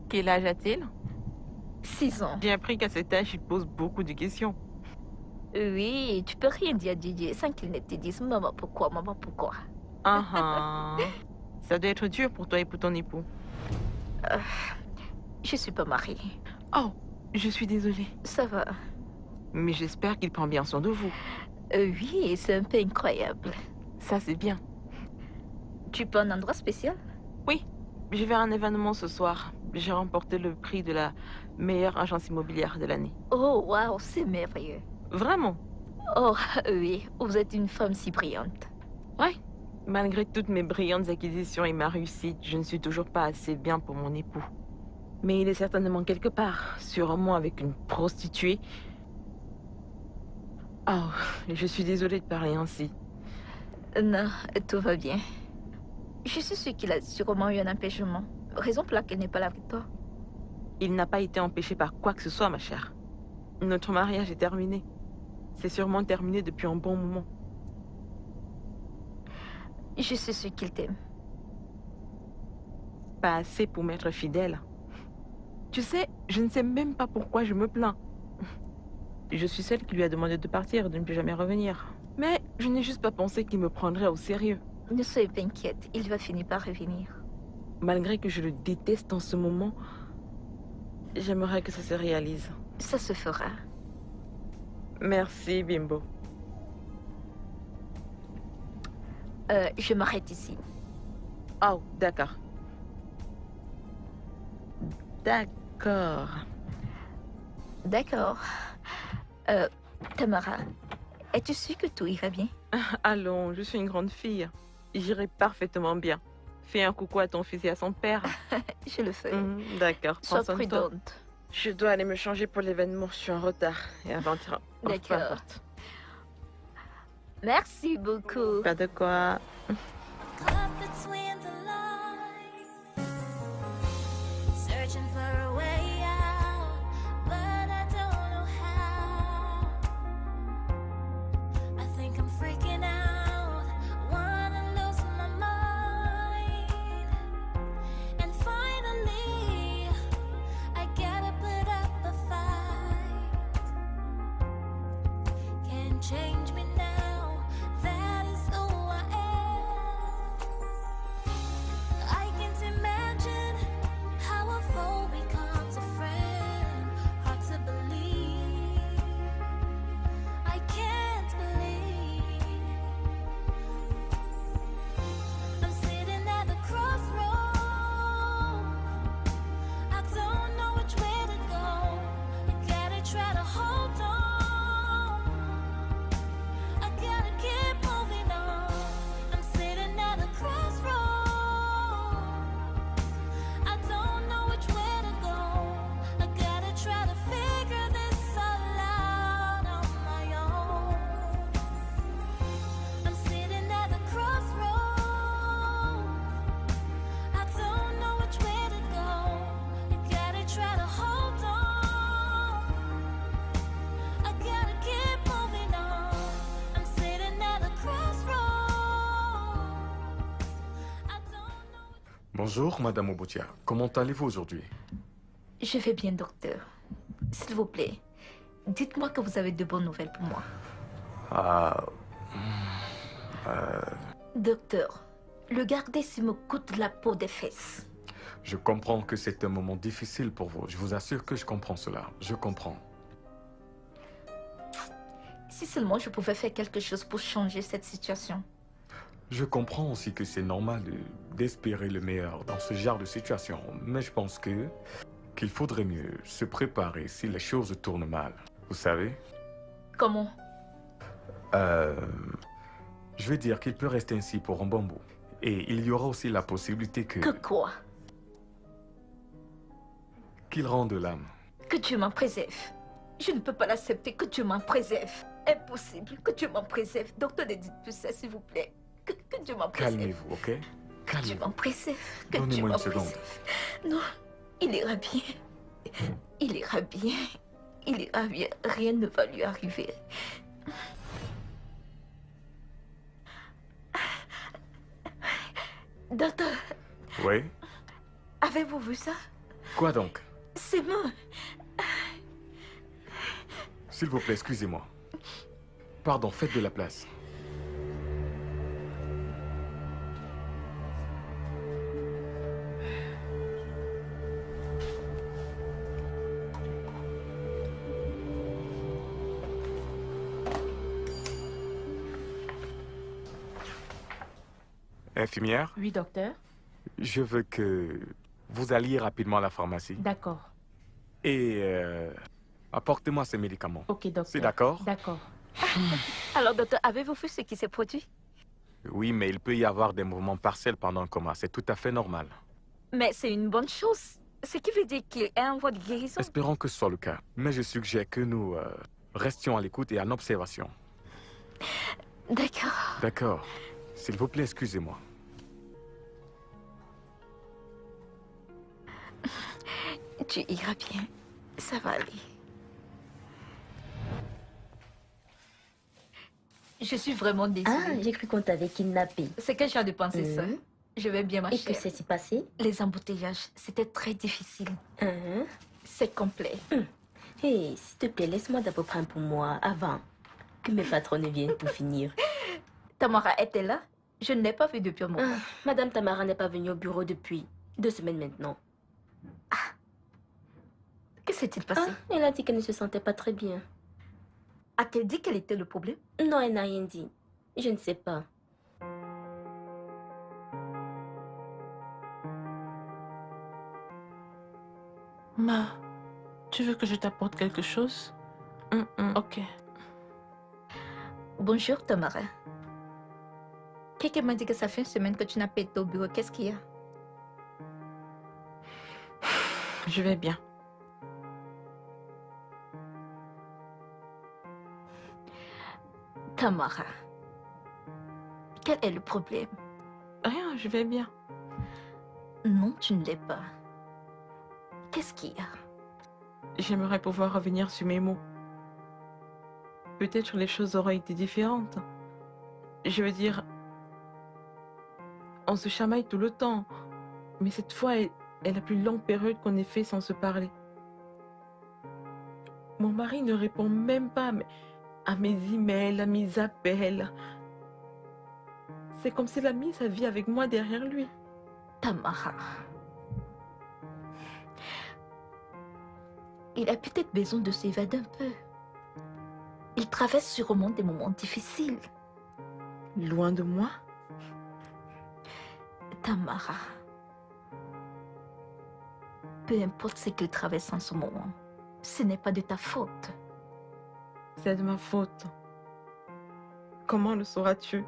Quel âge a-t-il? 6 ans. J'ai appris qu'à cet âge, il pose beaucoup de questions. Oui, tu peux rien dire à DJ sans qu'il ne te dise maman pourquoi, maman pourquoi. Ah ah. Ça doit être dur pour toi et pour ton époux. Je suis pas mariée. Oh, je suis désolée. Ça va. Mais j'espère qu'il prend bien soin de vous. Oui, c'est un peu incroyable. Ça, c'est bien. Tu peux un endroit spécial? Oui, je vais à un événement ce soir. J'ai remporté le prix de la meilleure agence immobilière de l'année. Oh, waouh, c'est merveilleux. Vraiment? Oh, oui, vous êtes une femme si brillante. Oui. Malgré toutes mes brillantes acquisitions et ma réussite, je ne suis toujours pas assez bien pour mon époux. Mais il est certainement quelque part, sûrement avec une prostituée. Oh, je suis désolée de parler ainsi. Non, tout va bien. Je suis sûre qu'il a sûrement eu un empêchement. Raison pour laquelle il n'est pas là avec toi. Il n'a pas été empêché par quoi que ce soit, ma chère. Notre mariage est terminé. C'est sûrement terminé depuis un bon moment. Je suis sûre qu'il t'aime. Pas assez pour m'être fidèle. Tu sais, je ne sais même pas pourquoi je me plains. Je suis celle qui lui a demandé de partir et de ne plus jamais revenir. Mais je n'ai juste pas pensé qu'il me prendrait au sérieux. Ne soyez pas inquiète, il va finir par revenir. Malgré que je le déteste en ce moment, j'aimerais que ça se réalise. Ça se fera. Merci, Bimbo. Je m'arrête ici. Oh, d'accord. D'accord. D'accord. Tamara, es-tu sûre que tout ira bien? Allons, je suis une grande fille. J'irai parfaitement bien. Fais un coucou à ton fils et à son père. Je le fais. D'accord, prends Sois soin de toi. prudente. Je dois aller me changer pour l'événement, je suis en retard. Et avant de... peu D'accord. importe. Merci beaucoup. Pas de quoi. Caught between the lines, searching for a way out, but I don't know how. I think I'm freaking out, wanna lose my mind. And finally, I gotta put up a fight. Can't change me now, that is who I am. I can't imagine how a foe becomes a friend. Hard to believe, I can't believe. I'm sitting at the crossroads, I don't know which way to go. I gotta try to hold on, I gotta keep moving on. I'm sitting at the crossroads, I don't know which way to go. I gotta try to figure this all out on my own. I'm sitting at the crossroads, I don't know which way to go. I gotta try to hold on, I gotta keep moving on. I'm sitting at the crossroads, I don't know. Bonjour, Madame Obotia. Comment allez-vous aujourd'hui? Je vais bien, docteur. S'il vous plaît, dites-moi que vous avez de bonnes nouvelles pour moi. Docteur, le garder ici me coûte la peau des fesses. Je comprends que c'est un moment difficile pour vous. Je vous assure que je comprends cela. Je comprends. Si seulement je pouvais faire quelque chose pour changer cette situation. Je comprends aussi que c'est normal d'espérer le meilleur dans ce genre de situation. Mais je pense qu'il faudrait mieux se préparer si les choses tournent mal. Vous savez? Comment? Je veux dire qu'il peut rester ainsi pour un bon bout. Et il y aura aussi la possibilité Que quoi? qu'il rende l'âme. Que Dieu m'en préserve. Je ne peux pas l'accepter, que Dieu m'en préserve. Impossible, que Dieu m'en préserve. Docteur, ne dites plus ça, s'il vous plaît. Que Dieu m'en préserve. Calmez-vous, ok? Que Dieu Calmez-vous. m'en préserve. Que Dieu Donnez-moi m'en une seconde. préserve. Non, il ira bien. Il ira bien. Il ira bien. Rien ne va lui arriver. Docteur, Oui? avez-vous vu ça? Quoi donc? C'est moi. S'il vous plaît, excusez-moi. Pardon, faites de la place. Infirmière, Oui, docteur. je veux que vous alliez rapidement à la pharmacie D'accord. et apportez-moi ces médicaments. Ok, docteur. C'est d'accord? D'accord. Alors, docteur, avez-vous vu ce qui s'est produit? Oui, mais il peut y avoir des mouvements partiels pendant un coma. C'est tout à fait normal. Mais c'est une bonne chose. Ce qui veut dire qu'il est en voie de guérison. Espérons que ce soit le cas. Mais je suggère que nous restions à l'écoute et en observation. D'accord. D'accord. S'il vous plaît, excusez-moi. Tu iras bien. Ça va aller. Je suis vraiment désolée. Ah, j'ai cru qu'on t'avait kidnappé. C'est que j'ai de penser ça. Je vais bien, ma Et chère. que s'est-il passé? Les embouteillages, c'était très difficile. C'est complet. Hé, s'il te plaît, laisse-moi d'abord prendre pour moi avant que mes patrons ne viennent pour finir. Tamara était là? Je ne l'ai pas vue depuis un moment. Madame Tamara n'est pas venue au bureau depuis 2 semaines maintenant. Que s'est-il passé? Elle a dit qu'elle ne se sentait pas très bien. A-t-elle dit quel était le problème? Non, elle n'a rien dit. Je ne sais pas. Ma, tu veux que je t'apporte quelque chose? Ok. Bonjour, Tamara. Quelqu'un m'a dit que ça fait une semaine que tu n'as pas été au bureau. Qu'est-ce qu'il y a? Je vais bien. Tamara, quel est le problème? Rien, je vais bien. Non, tu ne l'es pas. Qu'est-ce qu'il y a? J'aimerais pouvoir revenir sur mes mots. Peut-être les choses auraient été différentes. Je veux dire, on se chamaille tout le temps, mais cette fois est la plus longue période qu'on ait fait sans se parler. Mon mari ne répond même pas à mes emails, à mes appels. C'est comme s'il a mis sa vie avec moi derrière lui. Tamara. Il a peut-être besoin de s'évader un peu. Il traverse sûrement des moments difficiles. Loin de moi? Tamara. Peu importe ce qu'il traverse en ce moment, ce n'est pas de ta faute. C'est de ma faute. Comment le sauras-tu?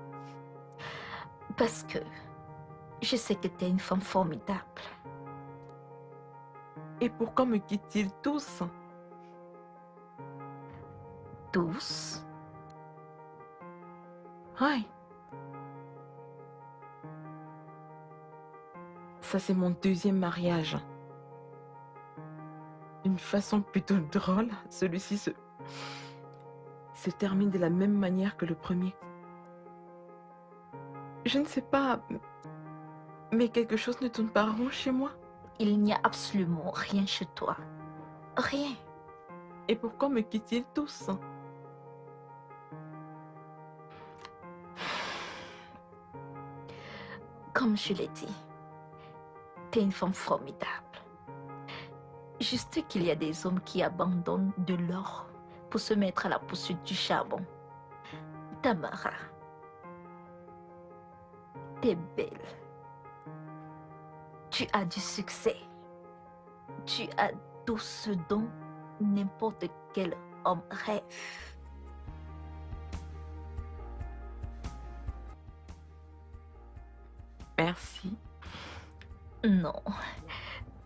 Parce que je sais que tu es une femme formidable. Et pourquoi me quittent-ils tous? Tous? Oui. Ça, c'est mon deuxième mariage. D'une façon plutôt drôle, celui-ci se termine de la même manière que le premier. Je ne sais pas, mais quelque chose ne tourne pas rond chez moi. Il n'y a absolument rien chez toi. Rien. Et pourquoi me quittent-ils tous? Comme je l'ai dit, tu es une femme formidable. Juste qu'il y a des hommes qui abandonnent de l'or pour se mettre à la poursuite du charbon. Tamara, t'es belle. Tu as du succès. Tu as tout ce dont n'importe quel homme rêve. Merci. Non.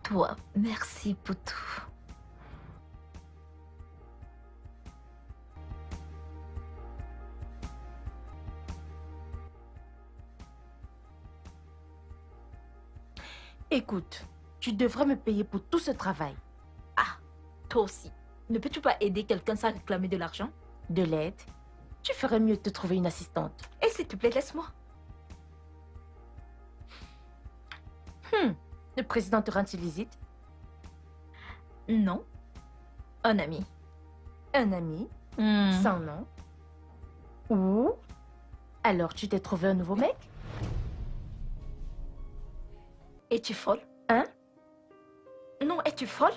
Toi, merci pour tout. Écoute, tu devrais me payer pour tout ce travail. Ah, toi aussi. Ne peux-tu pas aider quelqu'un sans réclamer de l'argent? De l'aide? Tu ferais mieux de te trouver une assistante. Et s'il te plaît, laisse-moi. Le président te rend-il visite? Non. Un ami. Un ami? Hmm. Sans nom? Ou alors tu t'es trouvé un nouveau mec? Es-tu folle? Hein? Non, es-tu folle?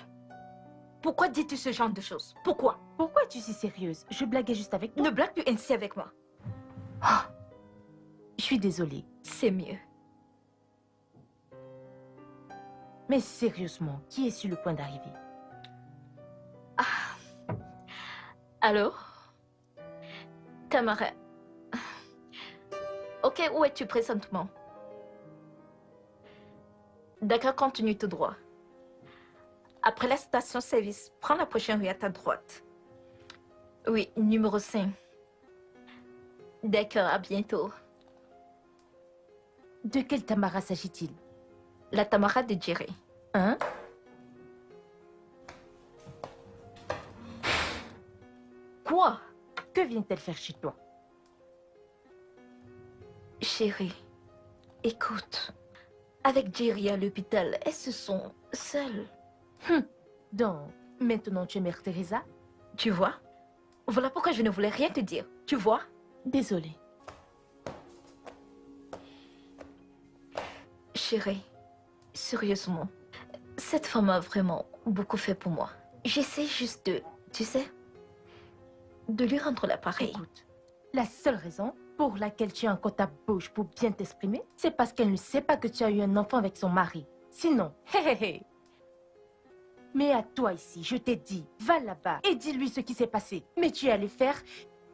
Pourquoi dis-tu ce genre de choses? Pourquoi? Pourquoi es-tu si sérieuse? Je blaguais juste avec toi. Ne blague plus ainsi avec moi. Je suis désolée. C'est mieux. Mais sérieusement, qui est sur le point d'arriver? Allô? Tamara. Ok, où es-tu présentement? D'accord, continue tout droit. Après la station-service, prends la prochaine rue à ta droite. Oui, numéro 5. D'accord, à bientôt. De quelle Tamara s'agit-il? La Tamara de Jerry. Hein? Quoi? Que vient-elle faire chez toi? Chérie, écoute. Avec Jerry à l'hôpital, elles se sont seules. Donc, Maintenant, tu es Mère Teresa? Tu vois? Voilà pourquoi je ne voulais rien te dire. Tu vois? Désolée. Chérie, sérieusement, cette femme a vraiment beaucoup fait pour moi. J'essaie juste de, tu sais, de lui rendre l'appareil. Écoute, la seule raison pour laquelle tu as encore ta bouche pour bien t'exprimer, c'est parce qu'elle ne sait pas que tu as eu un enfant avec son mari. Sinon, hé hé hé. Mais à toi ici, je t'ai dit, va là-bas et dis-lui ce qui s'est passé. Mais tu es allé faire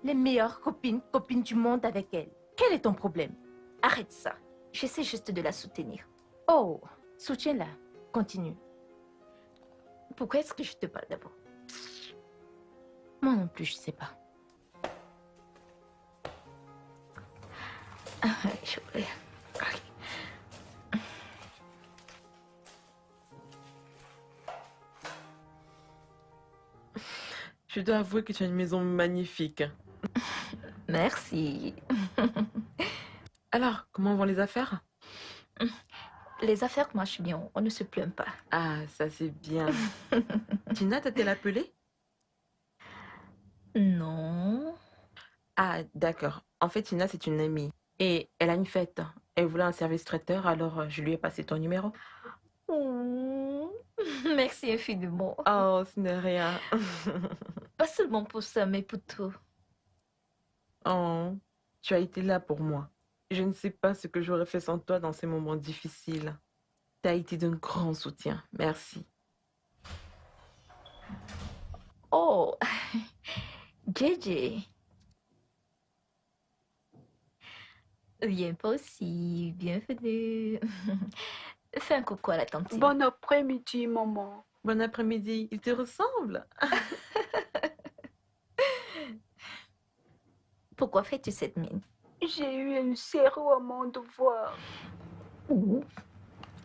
les meilleures copines du monde avec elle. Quel est ton problème? Arrête ça. J'essaie juste de la soutenir. Oh, soutiens-la. Continue. Pourquoi est-ce que je te parle d'abord? Moi non plus, je sais pas. Je voulais... Je dois avouer que tu as une maison magnifique. Merci. Alors, comment vont les affaires? Les affaires marchent bien, on ne se plaint pas. Ah, ça c'est bien. Tina t'a-t-elle appelé? Non. Ah, d'accord. En fait, Tina, c'est une amie. Et elle a une fête. Elle voulait un service traiteur, alors je lui ai passé ton numéro. Oh, merci infiniment. Oh, ce n'est rien. Pas seulement pour ça, mais pour tout. Oh, tu as été là pour moi. Je ne sais pas ce que j'aurais fait sans toi dans ces moments difficiles. Tu as été d'un grand soutien. Merci. Oh, JJ. Viens pas aussi, bienvenue. Fais un coucou à la tante. Bon après-midi, maman. Bon après-midi. Il te ressemble. Pourquoi fais-tu cette mine? J'ai eu un zéro à mon devoir.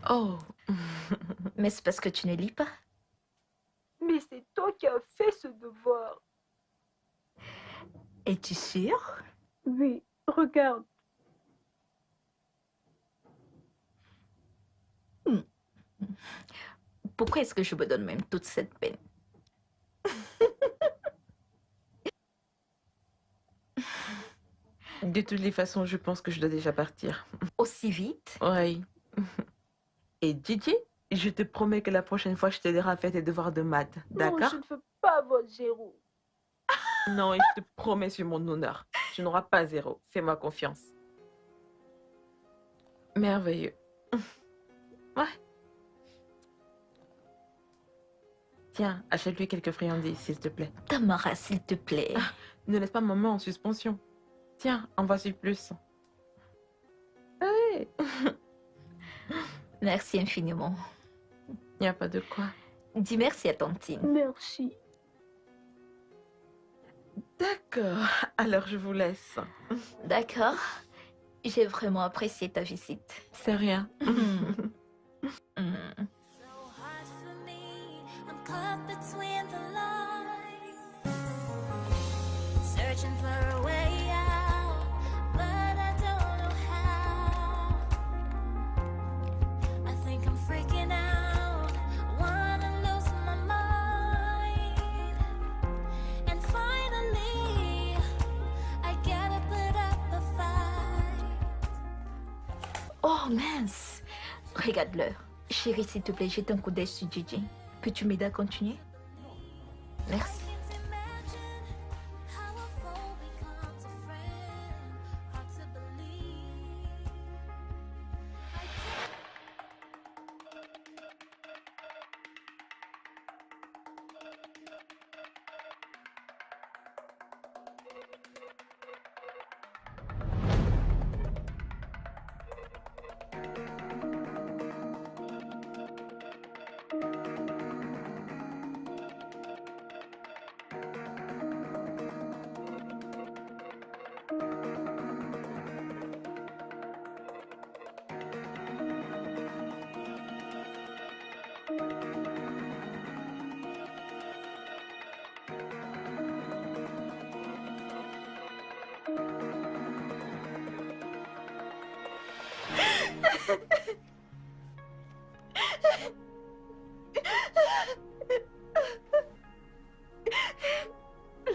Oh. Mais c'est parce que tu ne lis pas. Mais c'est toi qui as fait ce devoir. Es-tu sûre? Oui, regarde. Pourquoi est-ce que je me donne même toute cette peine? De toutes les façons, je pense que je dois déjà partir. Aussi vite? Oui. Et Gigi, je te promets que la prochaine fois, je t'aiderai à faire tes devoirs de maths. Non, D'accord? je ne veux pas avoir zéro. Non, et je te promets sur mon honneur, tu n'auras pas zéro. Fais-moi confiance. Merveilleux. Ouais. Tiens, achète-lui quelques friandises, s'il te plaît. Tamara, s'il te plaît. Ah, ne laisse pas maman en suspension. Tiens, en voici plus. Hey. Merci infiniment. Il n'y a pas de quoi. Dis merci à Tantine. Merci. D'accord, alors je vous laisse. D'accord. J'ai vraiment apprécié ta visite. C'est rien. Caught between the lines, searching for a way out, but I don't know how. I think I'm freaking out, wanna lose my mind, and finally I gotta put up a fight. Oh mince. Regarde l'heure. Chérie, s'il te plaît, jette un coup d'œil sur Gigi. Peux-tu m'aider à continuer? Merci.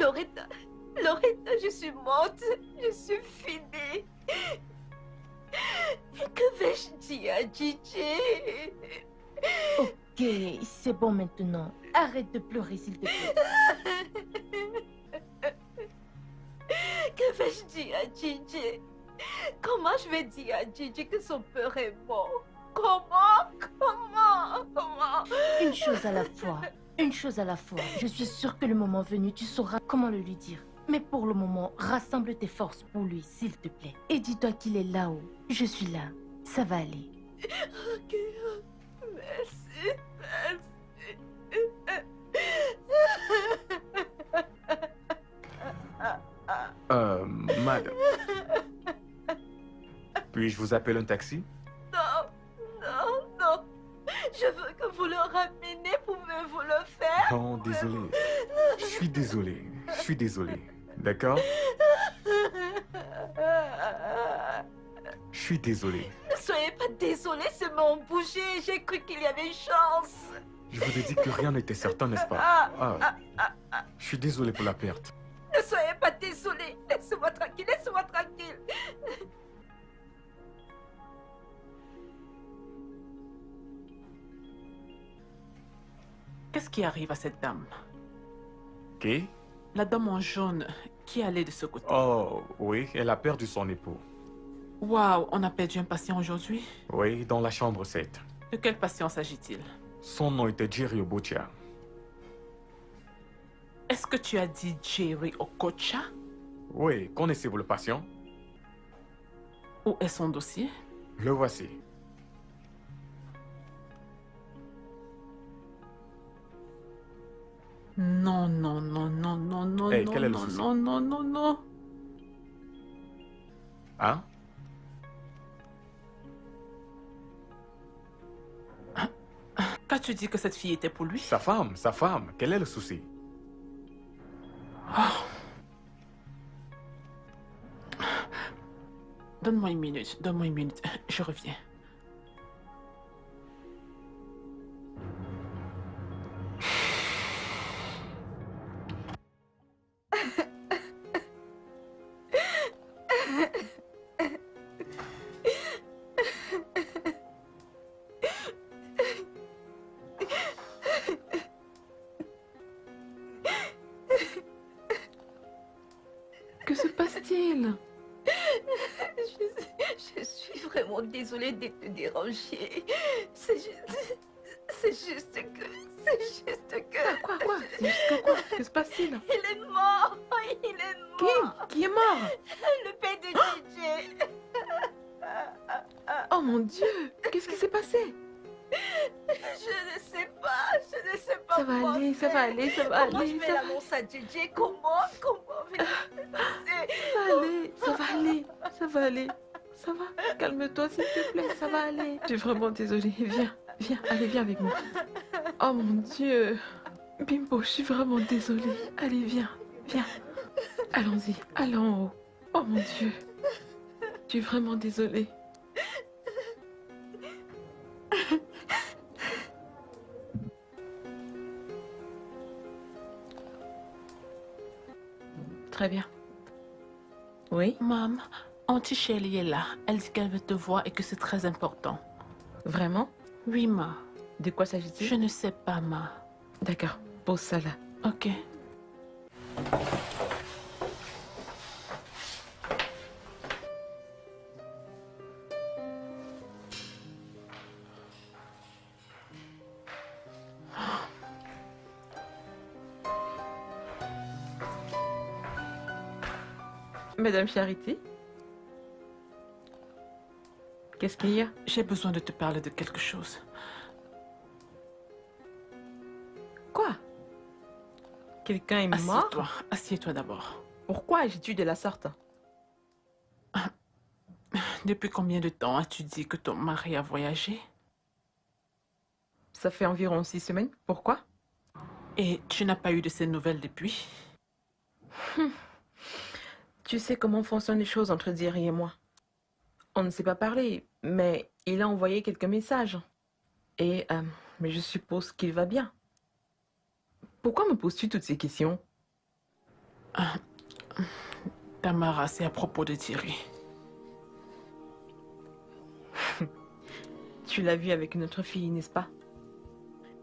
Loretta, Loretta, je suis morte. Je suis finie. Que vais-je dire à Gigi? Ok, c'est bon maintenant. Arrête de pleurer, s'il te plaît. Que vais-je dire à Gigi? Comment je vais dire à Gigi que son père est mort? Comment? Une chose à la fois. Une chose à la fois. Je suis sûre que le moment venu, tu sauras comment le lui dire. Mais pour le moment, rassemble tes forces pour lui, s'il te plaît. Et dis-toi qu'il est là-haut. Je suis là. Ça va aller. Ok, merci, Madame. Puis-je vous appeler un taxi? Non. Je veux que vous le rameniez. Pouvez-vous le faire? Non, désolé. Je suis désolé. Je suis désolé. D'accord? Je suis désolé. Ne soyez pas désolé, c'est mon bouger. J'ai cru qu'il y avait une chance. Je vous ai dit que rien n'était certain, n'est-ce pas? Je suis désolé pour la perte. Ne soyez pas désolé. Laissez-moi tranquille, laissez-moi tranquille. Qu'est-ce qui arrive à cette dame? Qui? La dame en jaune qui allait de ce côté. Oh, oui, elle a perdu son époux. Waouh, on a perdu un patient aujourd'hui? Oui, dans la chambre 7. De quel patient s'agit-il? Son nom était Jerry Obocha. Est-ce que tu as dit Jerry Okocha? Oui, connaissez-vous le patient? Où est son dossier? Le voici. Non. Hey, quel est le souci? Non. Hein? Qu'as-tu dit que cette fille était pour lui? Sa femme. Quel est le souci? Donne-moi une minute. Je reviens. Que se passe-t-il? Je suis vraiment désolée de te déranger. C'est juste que... Quoi? C'est juste que quoi? Que se passe-t-il? Il est mort. Qui est mort? Le père de Gigi. Oh mon Dieu! Qu'est-ce qui s'est passé? Je ne sais pas. Ça va aller. Comment je vais l'annoncer à Gigi? Comment vais-je passer? Ça va aller. Ça va? Calme-toi s'il te plaît, ça va aller. Je suis vraiment désolée. Viens avec moi. Oh mon Dieu. Bimbo, je suis vraiment désolée. Allez, viens. Allons-y, allons en haut. Oh mon Dieu. Je suis vraiment désolée. Très bien. Oui? Maman, Auntie Shelley est là. Elle dit qu'elle veut te voir et que c'est très important. Vraiment? Oui, ma. De quoi s'agit-il? Je ne sais pas, ma. D'accord, pose ça là. Ok. Madame Charity? Qu'est-ce qu'il y a? J'ai besoin de te parler de quelque chose. Quoi? Quelqu'un est mort? Assieds-toi d'abord. Pourquoi agis-tu de la sorte? Depuis combien de temps as-tu dit que ton mari a voyagé? Ça fait environ 6 semaines. Pourquoi? Et tu n'as pas eu de ses nouvelles depuis? Tu sais comment fonctionnent les choses entre Jerry et moi. On ne s'est pas parlé, mais il a envoyé quelques messages. Et mais je suppose qu'il va bien. Pourquoi me poses-tu toutes ces questions? Tamara, c'est à propos de Thierry. Tu l'as vu avec une autre fille, n'est-ce pas?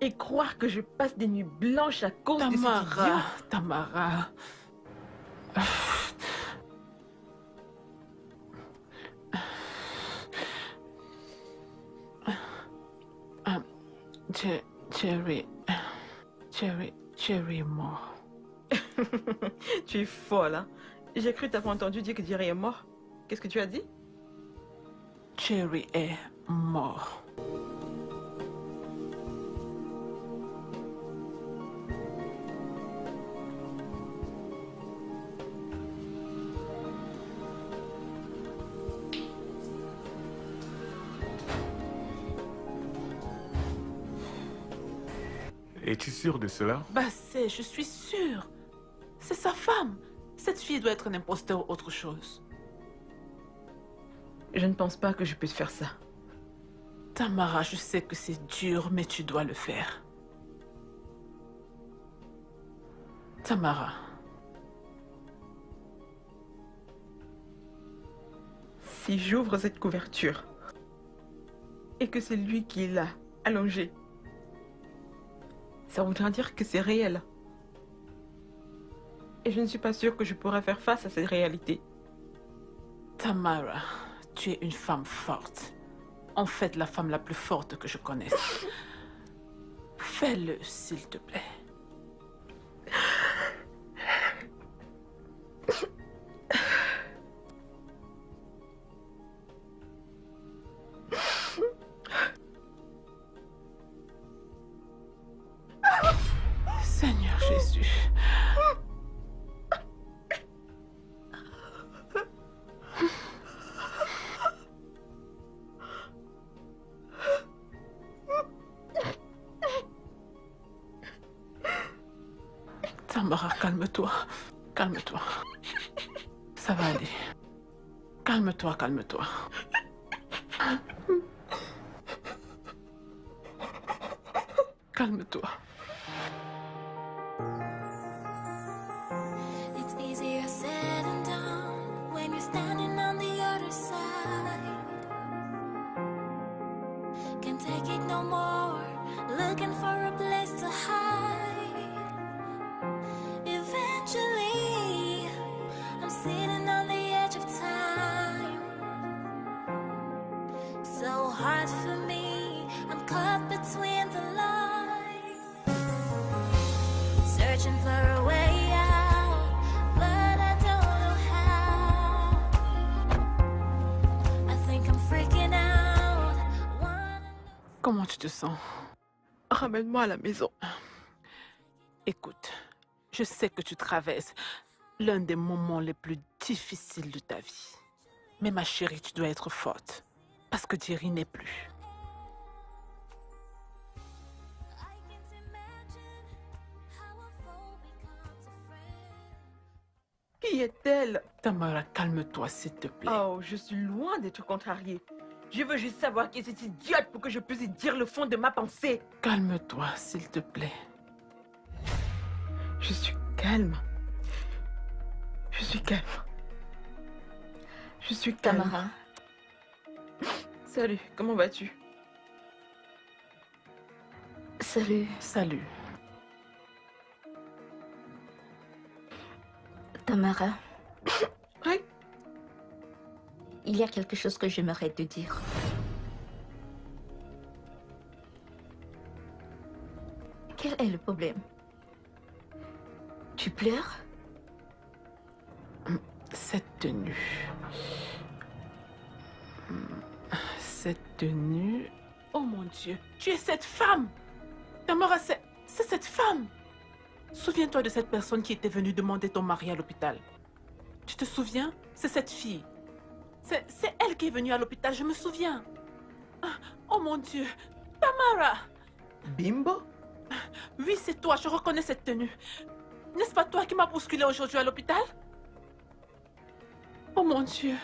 Et croire que je passe des nuits blanches à cause de cet idiot. Tamara. Jerry est mort. Tu es folle, hein? J'ai cru t'avoir entendu dire que Jerry est mort. Qu'est-ce que tu as dit? Jerry est mort. Es-tu sûr de cela? Je suis sûre. C'est sa femme. Cette fille doit être un imposteur ou autre chose. Je ne pense pas que je puisse faire ça. Tamara, je sais que c'est dur, mais tu dois le faire. Tamara. Si j'ouvre cette couverture et que c'est lui qui l'a allongée, ça voudra dire que c'est réel. Et je ne suis pas sûre que je pourrai faire face à cette réalité. Tamara, tu es une femme forte. En fait, la femme la plus forte que je connaisse. Fais-le, s'il te plaît. Seigneur Jésus. Tamara, calme-toi. Calme-toi. Ça va aller. Calme-toi, calme-toi. Calme-toi. It's easier said than done when you're standing on the other side. Can't take it no more, looking for a place to hide. Eventually, I'm sitting on the edge of time. So hard for me, I'm caught between the lines. Searching for a way out, but I don't know how. I think I'm freaking out. Comment tu te sens? Ramène-moi à la maison. Écoute, je sais que tu traverses l'un des moments les plus difficiles de ta vie. Mais ma chérie, tu dois être forte. Parce que Thierry n'est plus. Qui est-elle? Tamara, calme-toi, s'il te plaît. Oh, je suis loin d'être contrariée. Je veux juste savoir qui est cette idiote pour que je puisse dire le fond de ma pensée. Calme-toi, s'il te plaît. Je suis calme. Je suis calme. Je suis calme. Tamara. Salut, comment vas-tu? Salut. Salut. Tamara. Oui? Il y a quelque chose que j'aimerais te dire. Quel est le problème? Tu pleures? Cette tenue. Cette tenue. Oh mon Dieu, tu es cette femme! Tamara, c'est cette femme! Souviens-toi de cette personne qui était venue demander ton mari à l'hôpital. Tu te souviens? C'est cette fille. C'est elle qui est venue à l'hôpital, je me souviens. Oh mon Dieu, Tamara! Bimbo? Oui, c'est toi, je reconnais cette tenue. N'est-ce pas toi qui m'as bousculé aujourd'hui à l'hôpital? Oh mon Dieu.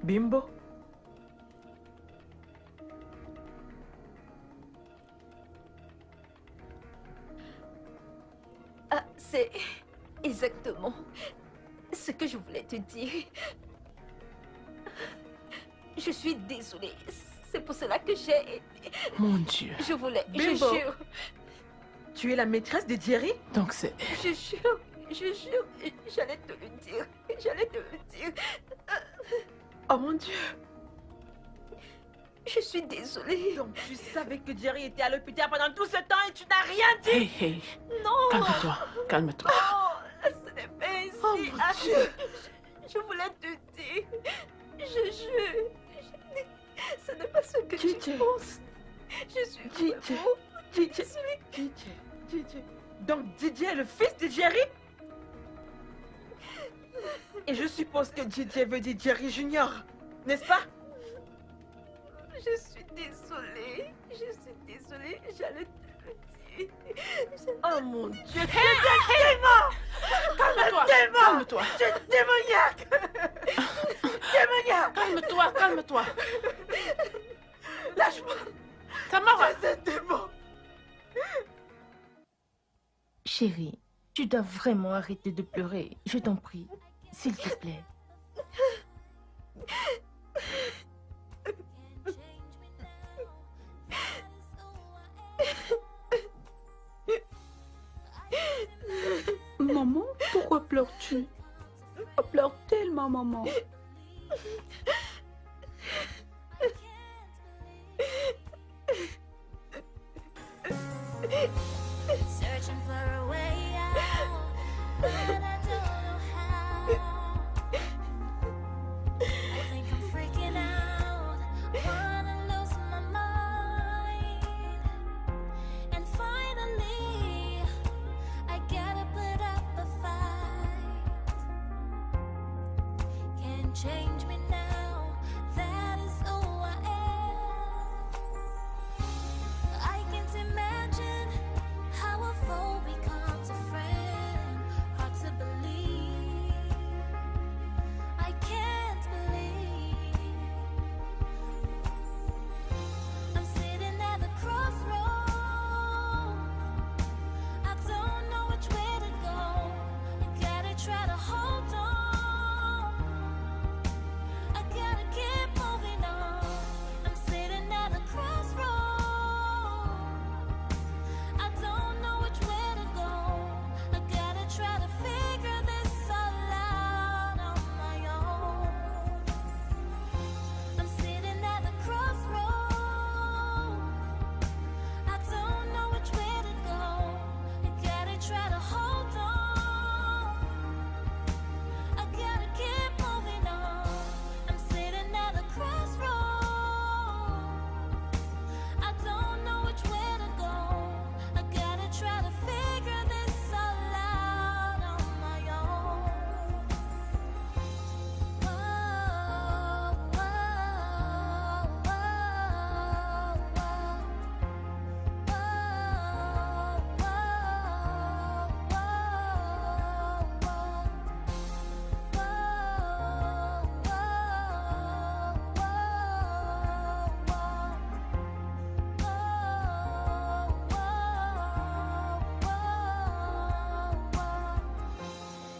Bimbo. Ah, c'est exactement ce que je voulais te dire. Je suis désolée. C'est pour cela que j'ai... Mon Dieu. Je voulais... Je Bimbo. jure. Tu es la maîtresse de Jerry? Donc c'est... Je jure. Je jure. J'allais te le dire. J'allais te le dire. Oh mon Dieu. Je suis désolée. Donc tu savais que Jerry était à l'hôpital pendant tout ce temps et tu n'as rien dit? Hey, hey. Non. Calme-toi. Calme-toi. Oh, ce n'est pas ainsi. Oh mon Ah, Dieu. je voulais te dire. Je jure. Ce n'est pas ce que DJ. tu penses. Je suis DJ. vraiment DJ. désolée. DJ. Donc DJ est le fils de Jerry? Et je suppose que DJ veut dire Jerry Junior, n'est-ce pas? Je suis désolée. Je suis désolée. J'allais te le dire. Oh mon Dieu. Calme-toi. Calme-toi. Tu es démoniaque. Démoniaque. Calme-toi. Calme-toi. Lâche-moi. Tamara. C'est démon. Chérie, tu dois vraiment arrêter de pleurer. Je t'en prie. S'il te plaît. Maman, pourquoi pleures-tu? Pourquoi pleures tellement, maman? Searching for a way out, but I don't know how. I think I'm freaking out, wanna lose my mind. And finally, I gotta put up a fight. Can't change me now, that is who I am. I can't imagine how a foe becomes a friend. Hard to believe. I can't believe. I'm sitting at the crossroads. I don't know which way to go. I gotta try to hold on. I gotta keep moving on. I'm sitting at the crossroads. I don't know which way to go. I gotta try to figure this all out on my own. I'm sitting at the crossroads. I don't know which way to go. I gotta try to hold on. I gotta keep moving on. I'm sitting at the crossroads. I don't know which way to go. I gotta try to figure this all out on my own. Whoa, whoa,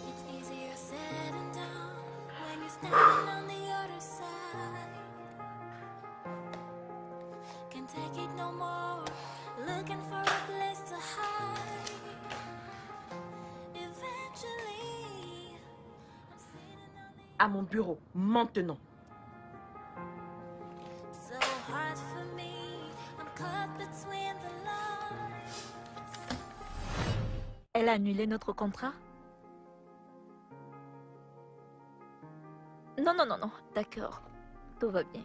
It's easier said than done when you're standing on the other side. Can't take it no more, looking for a place to hide. Eventually, I'm sitting on the À mon bureau, maintenant. so hard for me. I'm caught between the lines. Elle a annulé notre contrat? Non, non, non, non. D'accord. Tout va bien.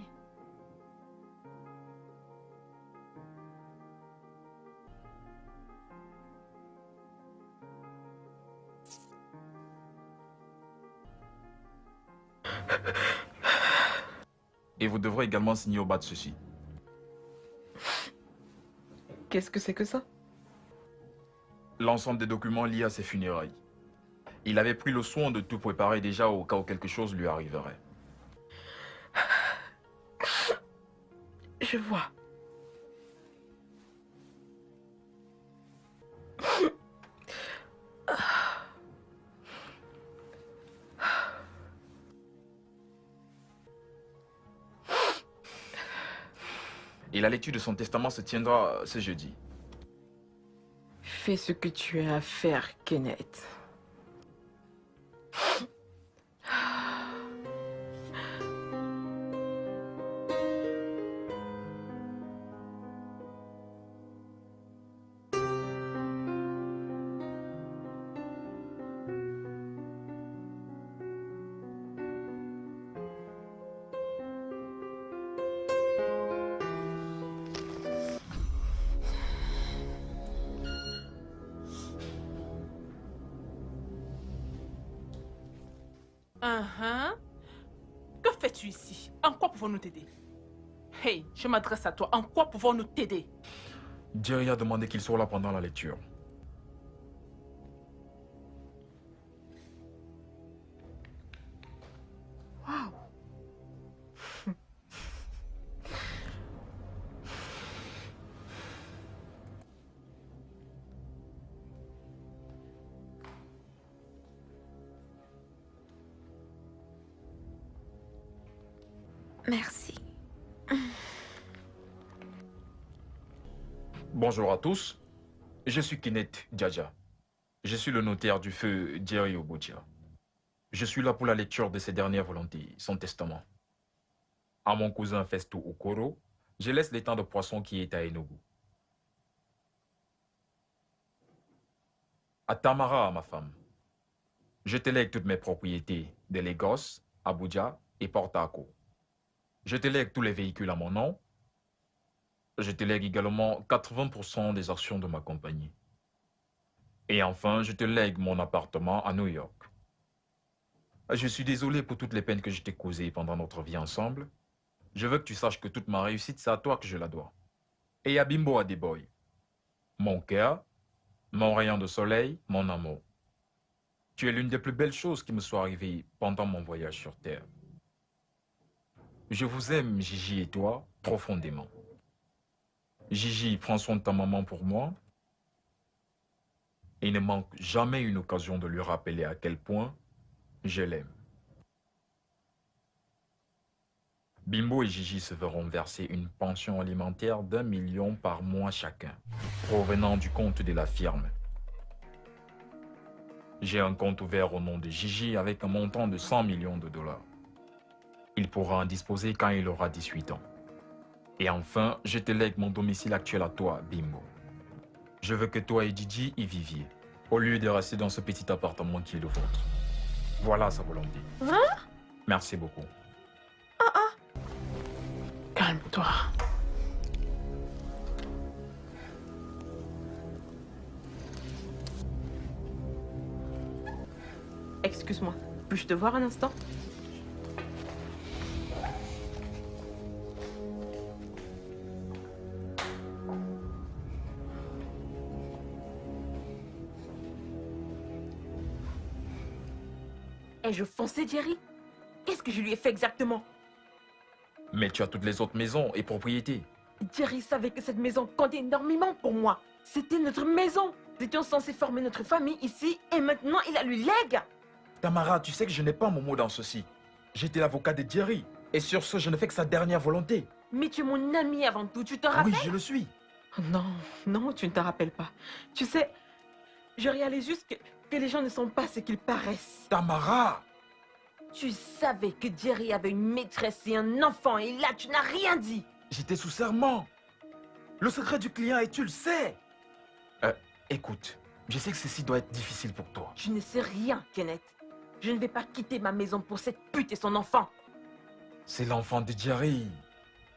Et vous devrez également signer au bas de ceci. Qu'est-ce que c'est que ça? L'ensemble des documents liés à ses funérailles. Il avait pris le soin de tout préparer déjà au cas où quelque chose lui arriverait. Je vois. Et la lecture de son testament se tiendra ce jeudi. Fais ce que tu as à faire, Kenneth. Que fais-tu ici? En quoi pouvons-nous t'aider? Hey, je m'adresse à toi. En quoi pouvons-nous t'aider? Jerry a demandé qu'il soit là pendant la lecture. Merci. Bonjour à tous. Je suis Kenneth Djaja. Je suis le notaire du feu Jerry Obutia. Je suis là pour la lecture de ses dernières volontés, son testament. À mon cousin Festo Okoro, je laisse l'étang de poisson qui est à Enugu. À Tamara, ma femme, je te lègue toutes mes propriétés de Lagos, Abuja et Port Harcourt. Je te lègue tous les véhicules à mon nom. Je te lègue également 80% des actions de ma compagnie. Et enfin, je te lègue mon appartement à New York. Je suis désolé pour toutes les peines que je t'ai causées pendant notre vie ensemble. Je veux que tu saches que toute ma réussite, c'est à toi que je la dois. Et à Bimbo Adeboy. Mon cœur, mon rayon de soleil, mon amour. Tu es l'une des plus belles choses qui me soient arrivées pendant mon voyage sur Terre. Je vous aime, Gigi et toi, profondément. Gigi, prends soin de ta maman pour moi. Et ne manque jamais une occasion de lui rappeler à quel point je l'aime. Bimbo et Gigi se verront verser une pension alimentaire d'1 million par mois chacun, provenant du compte de la firme. J'ai un compte ouvert au nom de Gigi avec un montant de 100 millions de dollars. Il pourra en disposer quand il aura 18 ans. Et enfin, je te lègue mon domicile actuel à toi, Bimbo. Je veux que toi et Gigi y viviez, au lieu de rester dans ce petit appartement qui est le vôtre. Voilà sa volonté. Hein? Merci beaucoup. Calme-toi. Excuse-moi, puis-je te voir un instant? Ai-je foncé, Jerry? Qu'est-ce que je lui ai fait exactement? Mais tu as toutes les autres maisons et propriétés. Jerry savait que cette maison comptait énormément pour moi. C'était notre maison. Nous étions censés former notre famille ici et maintenant il la lui lègue. Tamara, tu sais que je n'ai pas mon mot dans ceci. J'étais l'avocat de Jerry. Et sur ce, je ne fais que sa dernière volonté. Mais tu es mon ami avant tout, tu te rappelles? Oui, je le suis. Non, non, tu ne te rappelles pas. Tu sais, je réalise juste que les gens ne sont pas ce qu'ils paraissent. Tamara! Tu savais que Jerry avait une maîtresse et un enfant et là, tu n'as rien dit. J'étais sous serment. Le secret du client et tu le sais. Écoute, je sais que ceci doit être difficile pour toi. Tu ne sais rien, Kenneth. Je ne vais pas quitter ma maison pour cette pute et son enfant. C'est l'enfant de Jerry.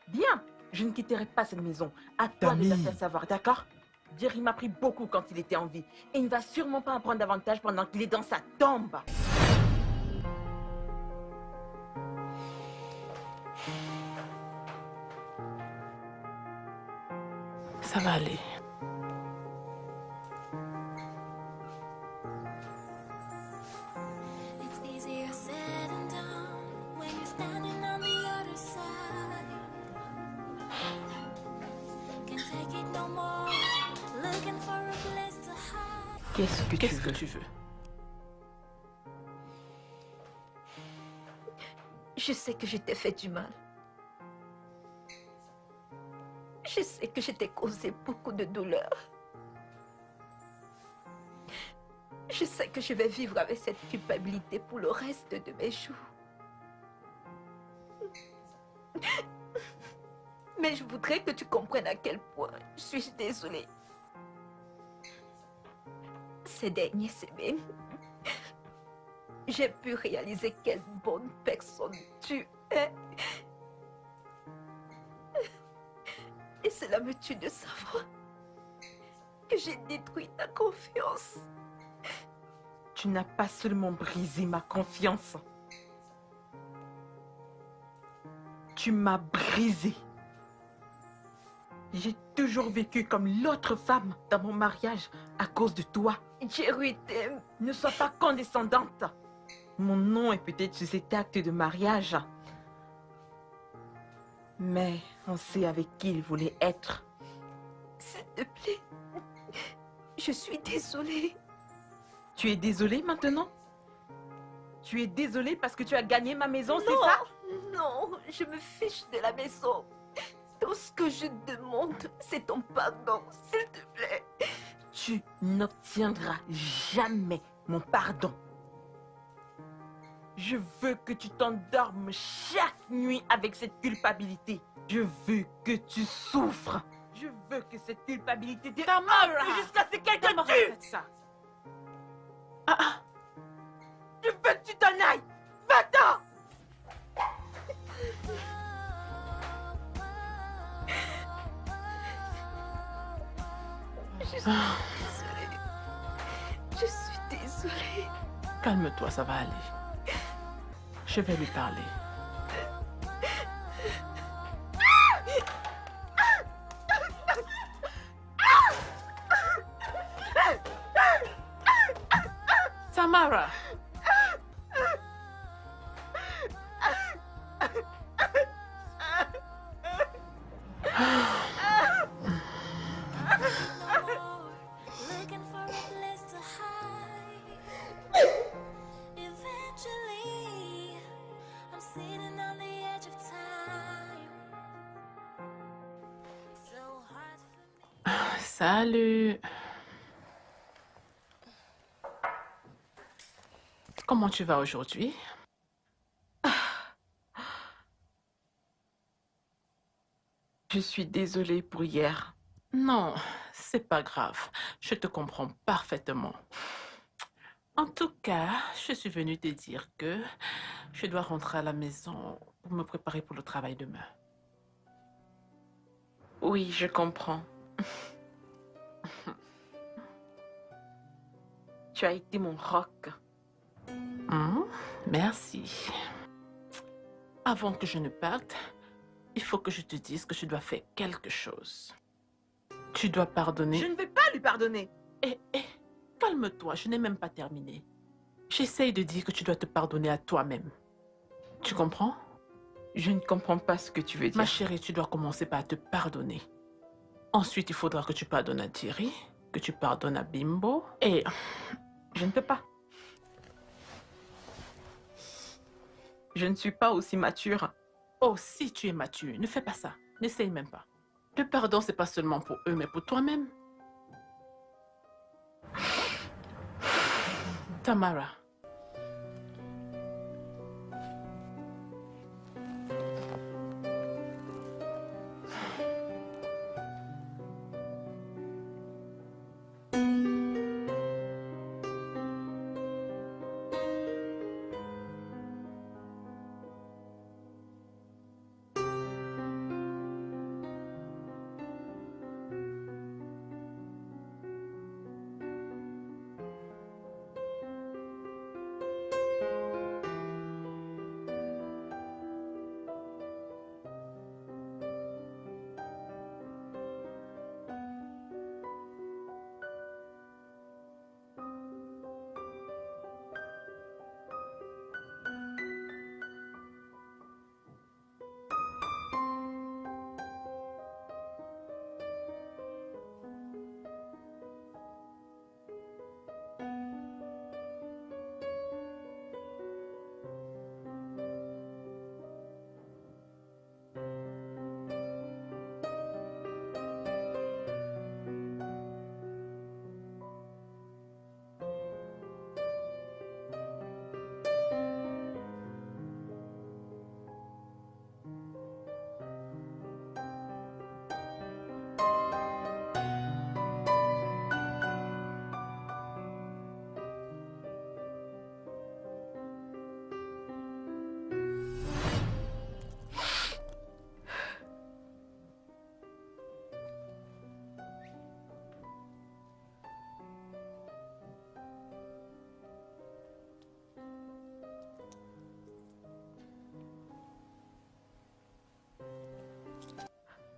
Bien, je ne quitterai pas cette maison. À toi de la faire savoir, d'accord? Jerry m'a pris beaucoup quand il était en vie. Et il ne va sûrement pas en prendre davantage pendant qu'il est dans sa tombe. Ça va aller. It's easier said than done when you're standing on the other side. Qu'est-ce que Qu'est-ce que tu veux? Je sais que je t'ai fait du mal. Je sais que je t'ai causé beaucoup de douleur. Je sais que je vais vivre avec cette culpabilité pour le reste de mes jours. Mais je voudrais que tu comprennes à quel point je suis désolée. Ces dernières semaines, j'ai pu réaliser quelle bonne personne tu es. Et cela me tue de savoir que j'ai détruit ta confiance. Tu n'as pas seulement brisé ma confiance. Tu m'as brisé. J'ai toujours vécu comme l'autre femme dans mon mariage à cause de toi. Jerry t'aime. Ne sois pas condescendante. Mon nom est peut-être sur cet acte de mariage. Mais on sait avec qui il voulait être. S'il te plaît, je suis désolée. Tu es désolée maintenant? Tu es désolée parce que tu as gagné ma maison, c'est Non, ça? non, je me fiche de la maison. Tout ce que je demande, c'est ton pardon, s'il te plaît. Tu n'obtiendras jamais mon pardon. Je veux que tu t'endormes chaque nuit avec cette culpabilité. Je veux que tu souffres. Je veux que cette culpabilité te hante jusqu'à ce qu'elle te tue. Arrête ça. Je veux que tu t'en ailles. Va-t'en. Je suis désolée. Je suis désolée. Calme-toi, ça va aller. Je vais lui parler. Tamara. Looking for a place to hide. Eventually, I'm sitting on the edge of time. So hard for me. Salut. Comment tu vas aujourd'hui? Je suis désolée pour hier. Non, c'est pas grave. Je te comprends parfaitement. En tout cas, je suis venue te dire que je dois rentrer à la maison pour me préparer pour le travail demain. Oui, je comprends. Tu as été mon roc. Merci. Avant que je ne parte, il faut que je te dise que tu dois faire quelque chose. Tu dois pardonner. Je ne vais pas lui pardonner. Calme-toi, je n'ai même pas terminé. J'essaye de dire que tu dois te pardonner à toi-même. Tu comprends? Je ne comprends pas ce que tu veux dire. Ma chérie, tu dois commencer par te pardonner. Ensuite, il faudra que tu pardonnes à Thierry, que tu pardonnes à Bimbo. Et je ne peux pas. Je ne suis pas aussi mature. Oh, si tu es mature, ne fais pas ça. N'essaye même pas. Le pardon, c'est pas seulement pour eux, mais pour toi-même. Tamara.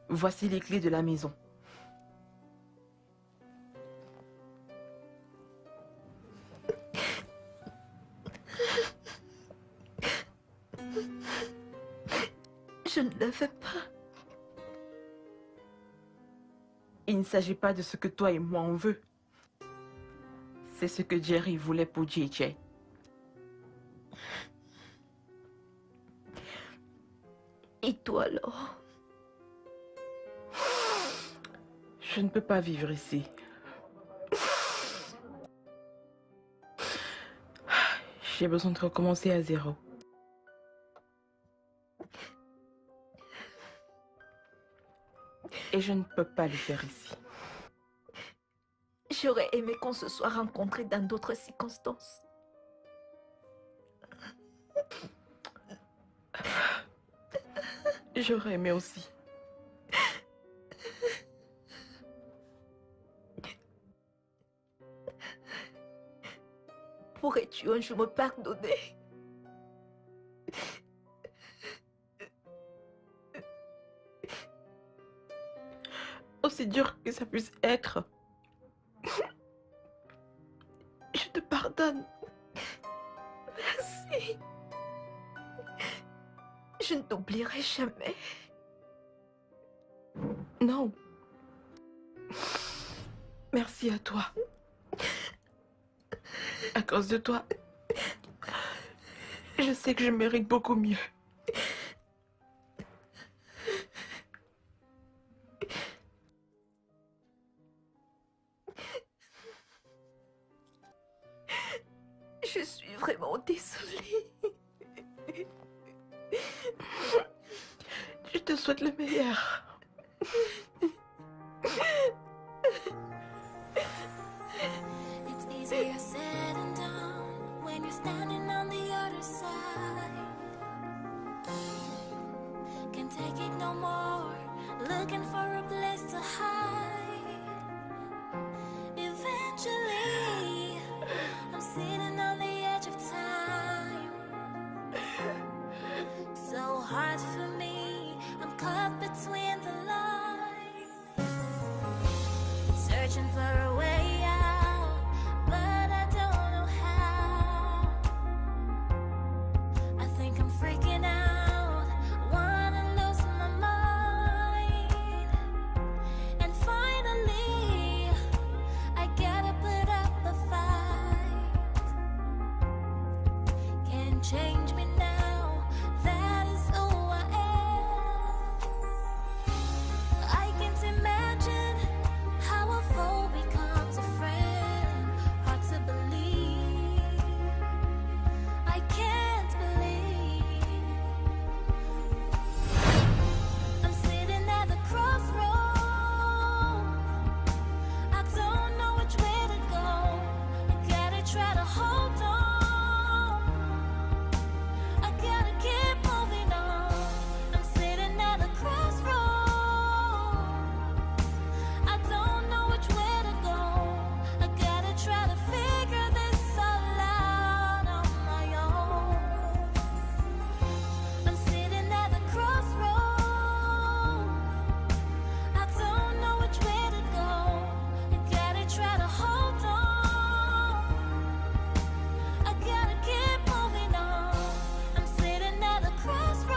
Voici les clés de la maison. Je ne le fais pas. Il ne s'agit pas de ce que toi et moi on veut. C'est ce que Jerry voulait pour JJ. Et toi alors? Je ne peux pas vivre ici. J'ai besoin de recommencer à zéro. Et je ne peux pas le faire ici. J'aurais aimé qu'on se soit rencontrés dans d'autres circonstances. J'aurais aimé aussi. Pourrais-tu un jour me pardonner? Aussi dur que ça puisse être, je te pardonne. Merci. Je ne t'oublierai jamais. Non. Merci à toi. À cause de toi, je sais que je mérite beaucoup mieux. Je suis vraiment désolée. Je te souhaite le meilleur. It's easier said than done when you're standing on the other side. Can't take it no more, looking for a place to hide. Eventually, I'm sitting on the edge of time. So hard for me, I'm caught between the lines. Searching for a way out, but I don't know how. I think I'm freaking out, wanna lose my mind. And finally, I gotta put up a fight. Can't change me now, that is who I am. I can't imagine how a foe becomes a friend. Hard to believe, I can't believe. I'm sitting at the crossroads, I don't know which way to go. I gotta try to hold on, I gotta keep moving on. I'm sitting at the crossroads, I don't know which way to go. I gotta try to figure this all out on my own. I'm sitting at the crossroads, I don't know which way to go. I gotta try to hold on, I gotta keep moving on. I'm sitting at the crossroads,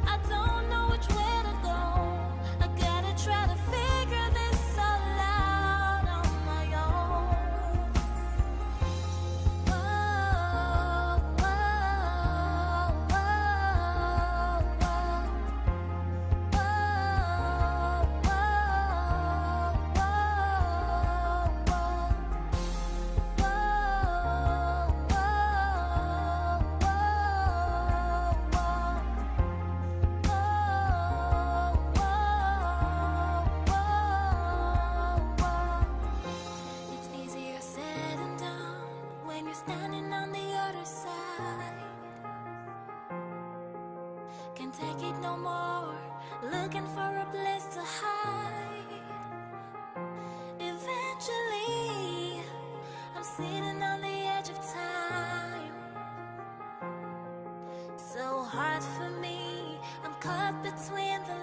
I don't know which way to go. I gotta try to figure this all out on my own. Whoa, whoa, It's easier said than done when you're standing on the other side. Can't take it no more, looking for a place to hide. Eventually, I'm sitting on the edge of time. So hard for me, I'm caught between the